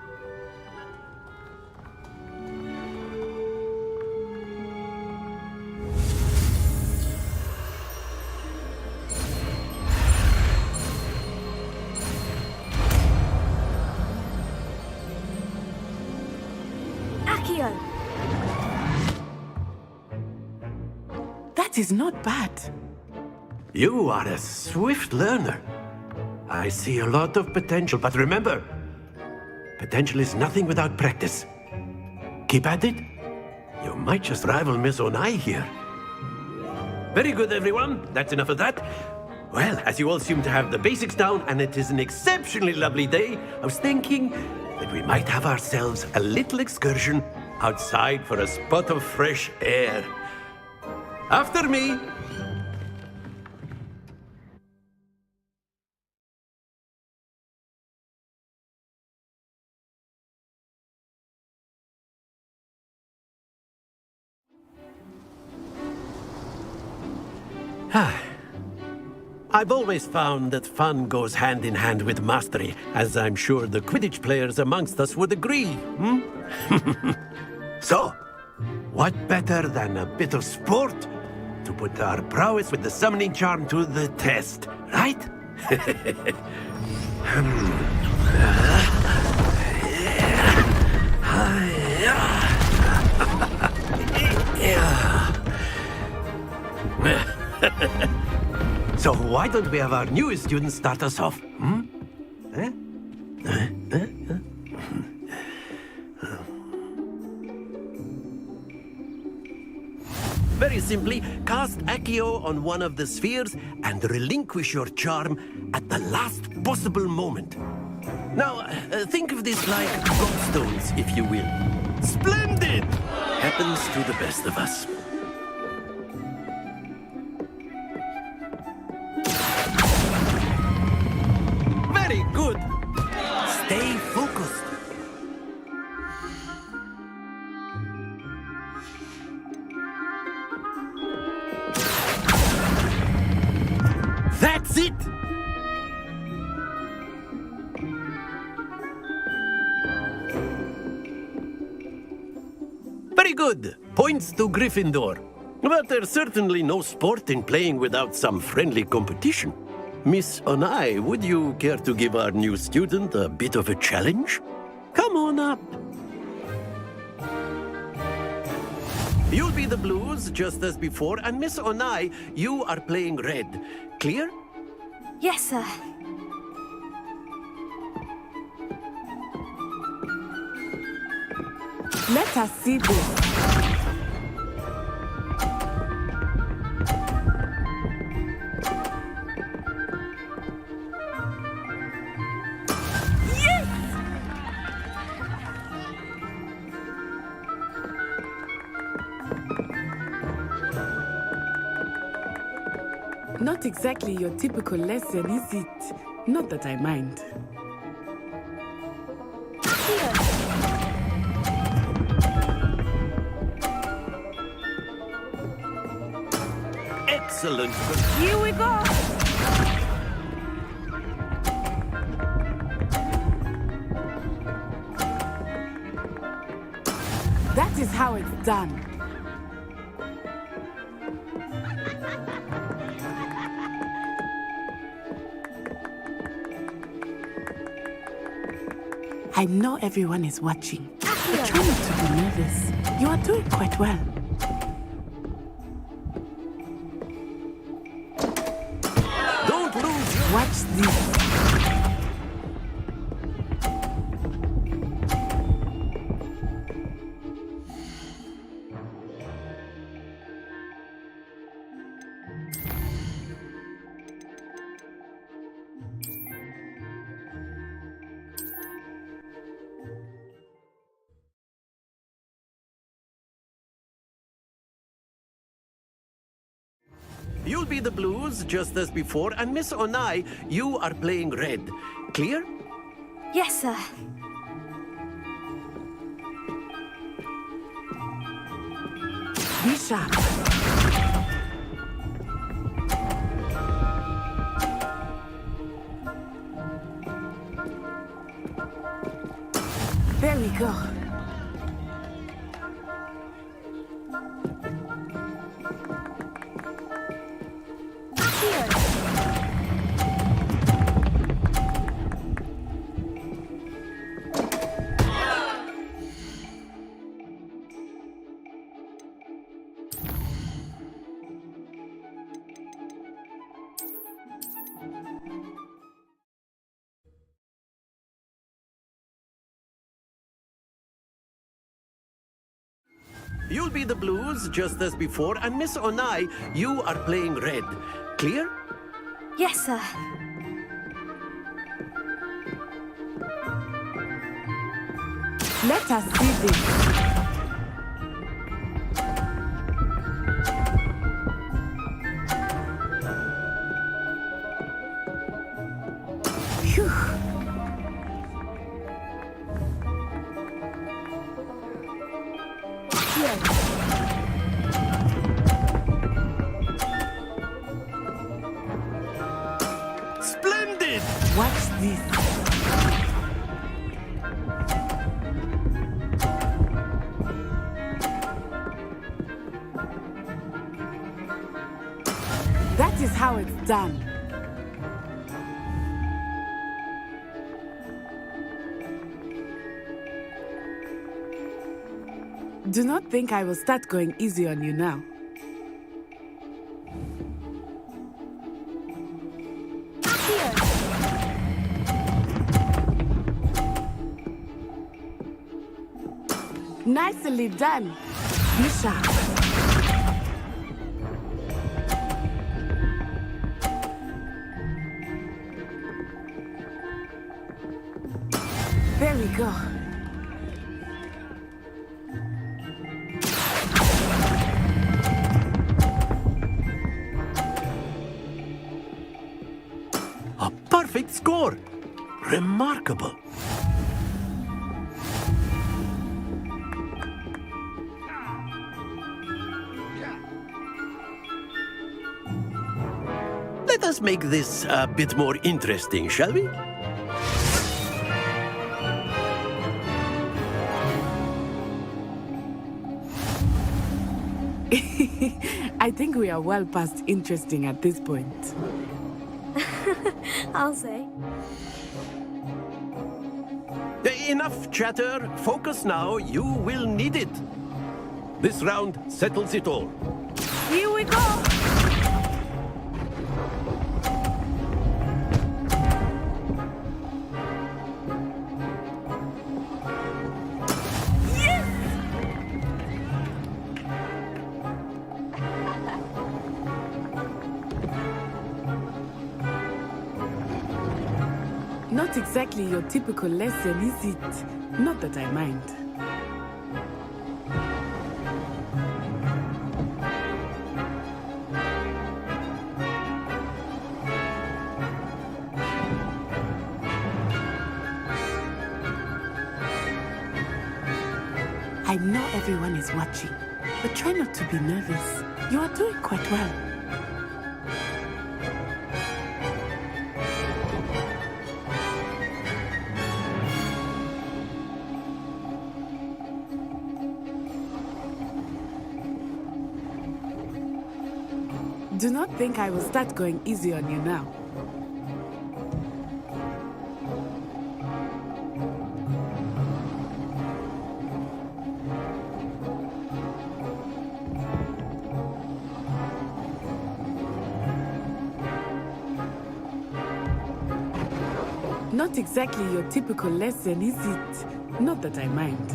V: That is not bad.
E: You are a swift learner. I see a lot of potential, but remember, potential is nothing without practice. Keep at it. You might just rival Miss Onai here. Very good, everyone. That's enough of that. Well, as you all seem to have the basics down, and it is an exceptionally lovely day, I was thinking that we might have ourselves a little excursion outside for a spot of fresh air. After me. I've always found that fun goes hand in hand with mastery, as I'm sure the Quidditch players amongst us would agree. So, what better than a bit of sport to put our prowess with the summoning charm to the test, right? So why don't we have our newest student start us off? Very simply, cast Accio on one of the spheres and relinquish your charm at the last possible moment. Now, think of this like gobstones, if you will. Splendid! Happens to the best of us. Very good. Stay focused. That's it! Very good. Points to Gryffindor. But there's certainly no sport in playing without some friendly competition. Miss Onai, would you care to give our new student a bit of a challenge? Come on up. You'll be the blues, just as before, and Miss Onai, you are playing red. Clear?
I: Yes, sir.
V: Let us see this. Not exactly your typical lesson, is it? Not that I mind.
E: Excellent.
V: Here we go. That is how it's done. I know everyone is watching, but try not to be nervous. You are doing quite well.
E: Don't lose.
V: Watch this.
E: You'll be the blues, just as before, and Miss Onai, you are playing red. Clear?
I: Yes, sir.
V: Be sharp. There we go.
E: You'll be the blues, just as before, and Miss Onai, you are playing red. Clear?
I: Yes, sir.
V: Let us see this. Phew.
E: Splendid!
V: Watch this. That is how it's done. Do not think I will start going easy on you now. Nicely done. Be sharp. There we go.
E: A perfect score. Remarkable. Let us make this a bit more interesting, shall we?
V: I think we are well past interesting at this point.
I: I'll say.
E: Enough chatter. Focus now. You will need it. This round settles it all.
V: Here we go. Yes! Not exactly your typical lesson, is it? Not that I mind. I know everyone is watching, but try not to be nervous. You are doing quite well. Do not think I will start going easy on you now. Not exactly your typical lesson, is it? Not that I mind.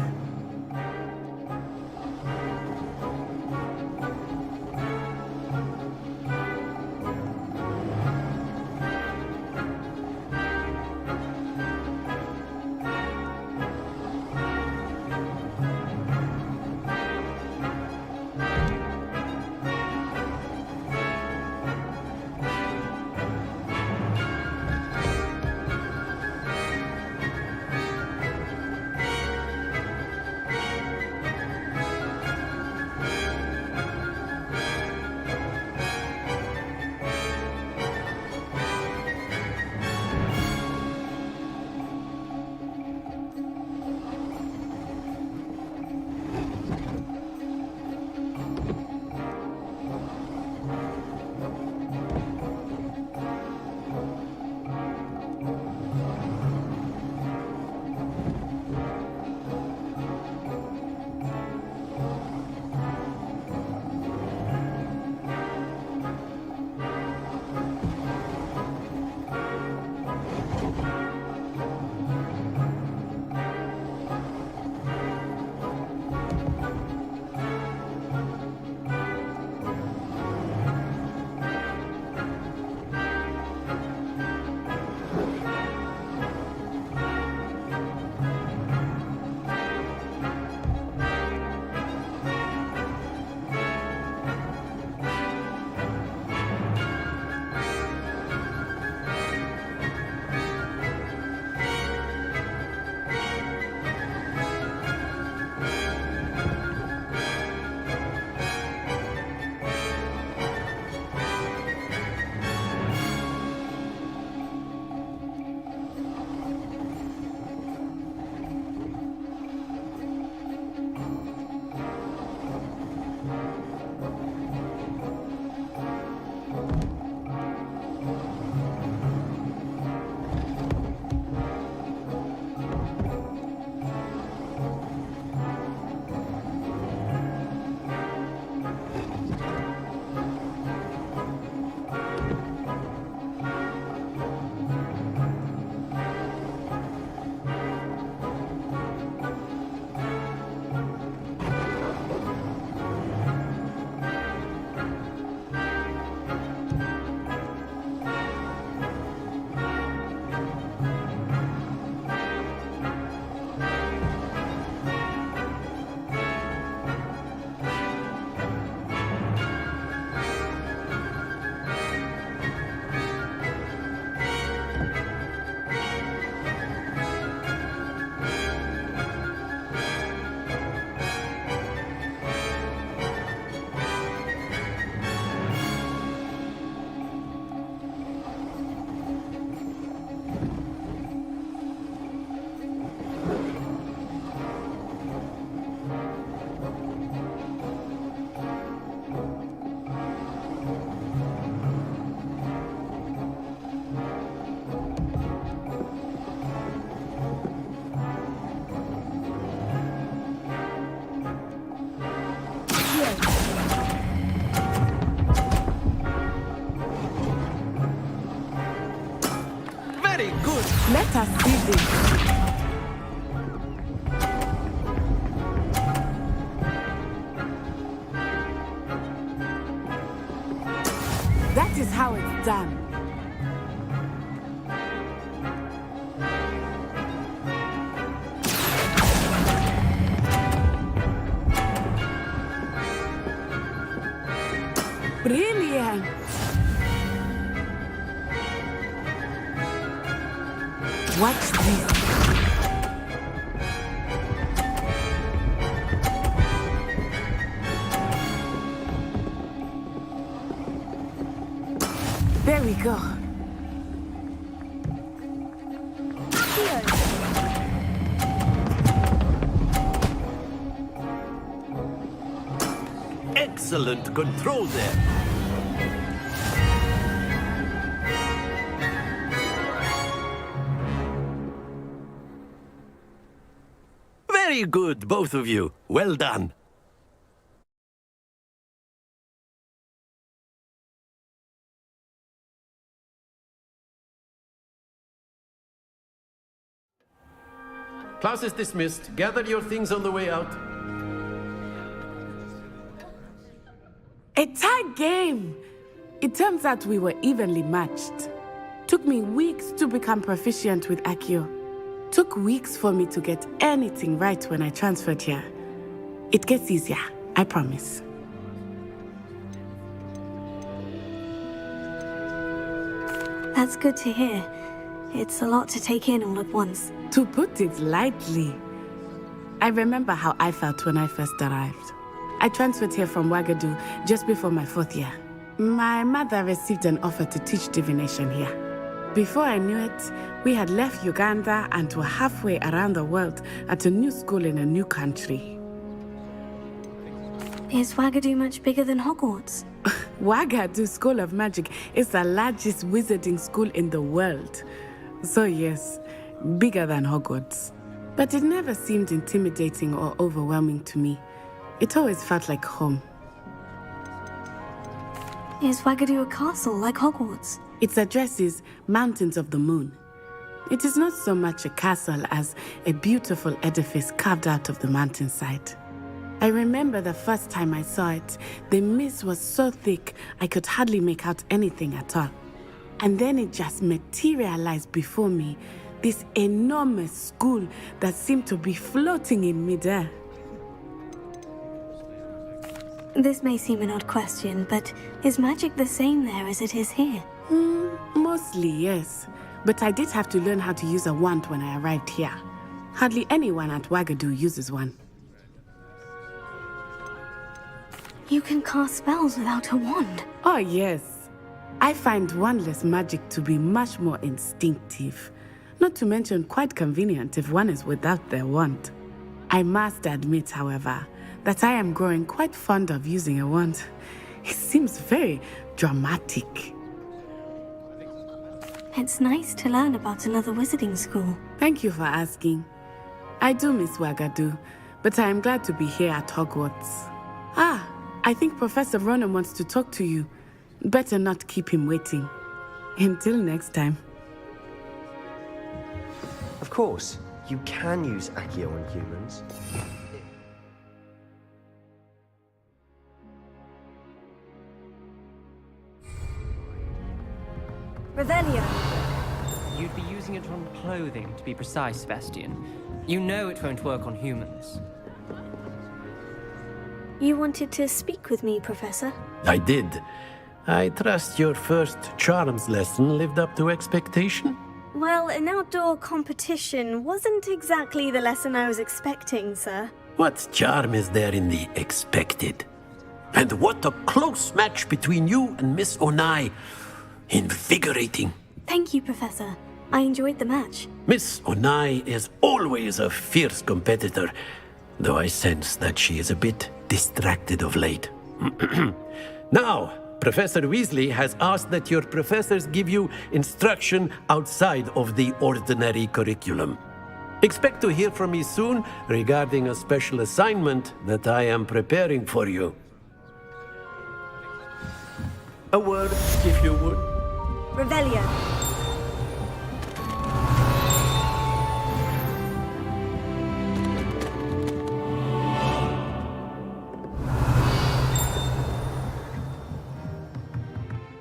K: Very good.
V: Let us see this. That is how it's done. Brilliant! Watch this. There we go.
E: Excellent control there. Very good, both of you. Well done. Class is dismissed. Gather your things on the way out.
V: A tight game! It turns out we were evenly matched. Took me weeks to become proficient with Accio. Took weeks for me to get anything right when I transferred here. It gets easier, I promise.
I: That's good to hear. It's a lot to take in all at once.
V: To put it lightly, I remember how I felt when I first arrived. I transferred here from Ouagadougou just before my 4th year. My mother received an offer to teach divination here. Before I knew it, we had left Uganda and were halfway around the world at a new school in a new country.
I: Is Ouagadougou much bigger than Hogwarts?
V: Ouagadougou School of Magic is the largest wizarding school in the world. So yes, bigger than Hogwarts. But it never seemed intimidating or overwhelming to me. It always felt like home.
I: Is Ouagadougou a castle like Hogwarts?
V: Its address is Mountains of the Moon. It is not so much a castle as a beautiful edifice carved out of the mountainside. I remember the first time I saw it, the mist was so thick I could hardly make out anything at all. And then it just materialized before me, this enormous school that seemed to be floating in midair.
I: This may seem an odd question, but is magic the same there as it is here?
V: Mostly, yes. But I did have to learn how to use a wand when I arrived here. Hardly anyone at Ouagadougou uses one.
I: You can cast spells without a wand?
V: Oh, yes. I find wandless magic to be much more instinctive. Not to mention quite convenient if one is without their wand. I must admit, however, that I am growing quite fond of using a wand. It seems very dramatic.
I: It's nice to learn about another wizarding school.
V: Thank you for asking. I do miss Ouagadougou, but I am glad to be here at Hogwarts. Ah, I think Professor Ronan wants to talk to you. Better not keep him waiting. Until next time.
X: Of course, you can use Accio on humans.
G: Revelio.
T: You'd be using it on clothing, to be precise, Bastian. You know it won't work on humans.
I: You wanted to speak with me, Professor?
E: I did. I trust your first charms lesson lived up to expectation?
I: Well, an outdoor competition wasn't exactly the lesson I was expecting, sir.
E: What charm is there in the expected? And what a close match between you and Miss Onai. Invigorating.
I: Thank you, Professor. I enjoyed the match.
E: Miss Onai is always a fierce competitor, though I sense that she is a bit distracted of late. Now, Professor Weasley has asked that your professors give you instruction outside of the ordinary curriculum. Expect to hear from me soon regarding a special assignment that I am preparing for you. A word, if you would.
G: Revelio.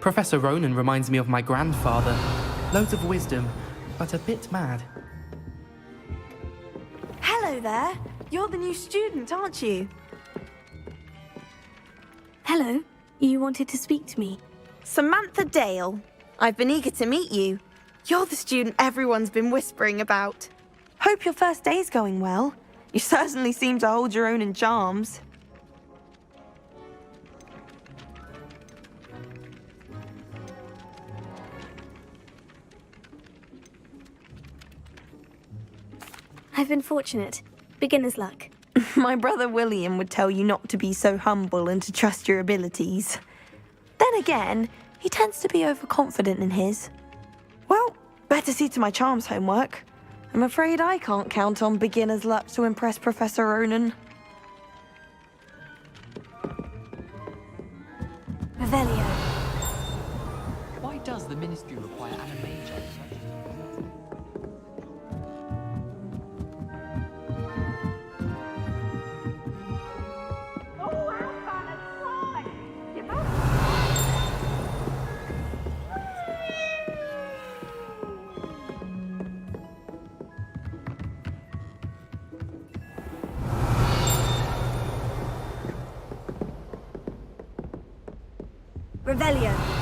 B: Professor Ronan reminds me of my grandfather. Loads of wisdom, but a bit mad.
G: Hello there. You're the new student, aren't you?
I: Hello. You wanted to speak to me?
F: Samantha Dale. I've been eager to meet you. You're the student everyone's been whispering about. Hope your first day's going well. You certainly seem to hold your own in charms.
I: I've been fortunate. Beginner's luck.
F: My brother William would tell you not to be so humble and to trust your abilities. Then again, he tends to be overconfident in his. Well, better see to my charms homework. I'm afraid I can't count on beginner's luck to impress Professor Ronan.
I: Revelio.
A: Why does the Ministry require animation?
I: Revelio.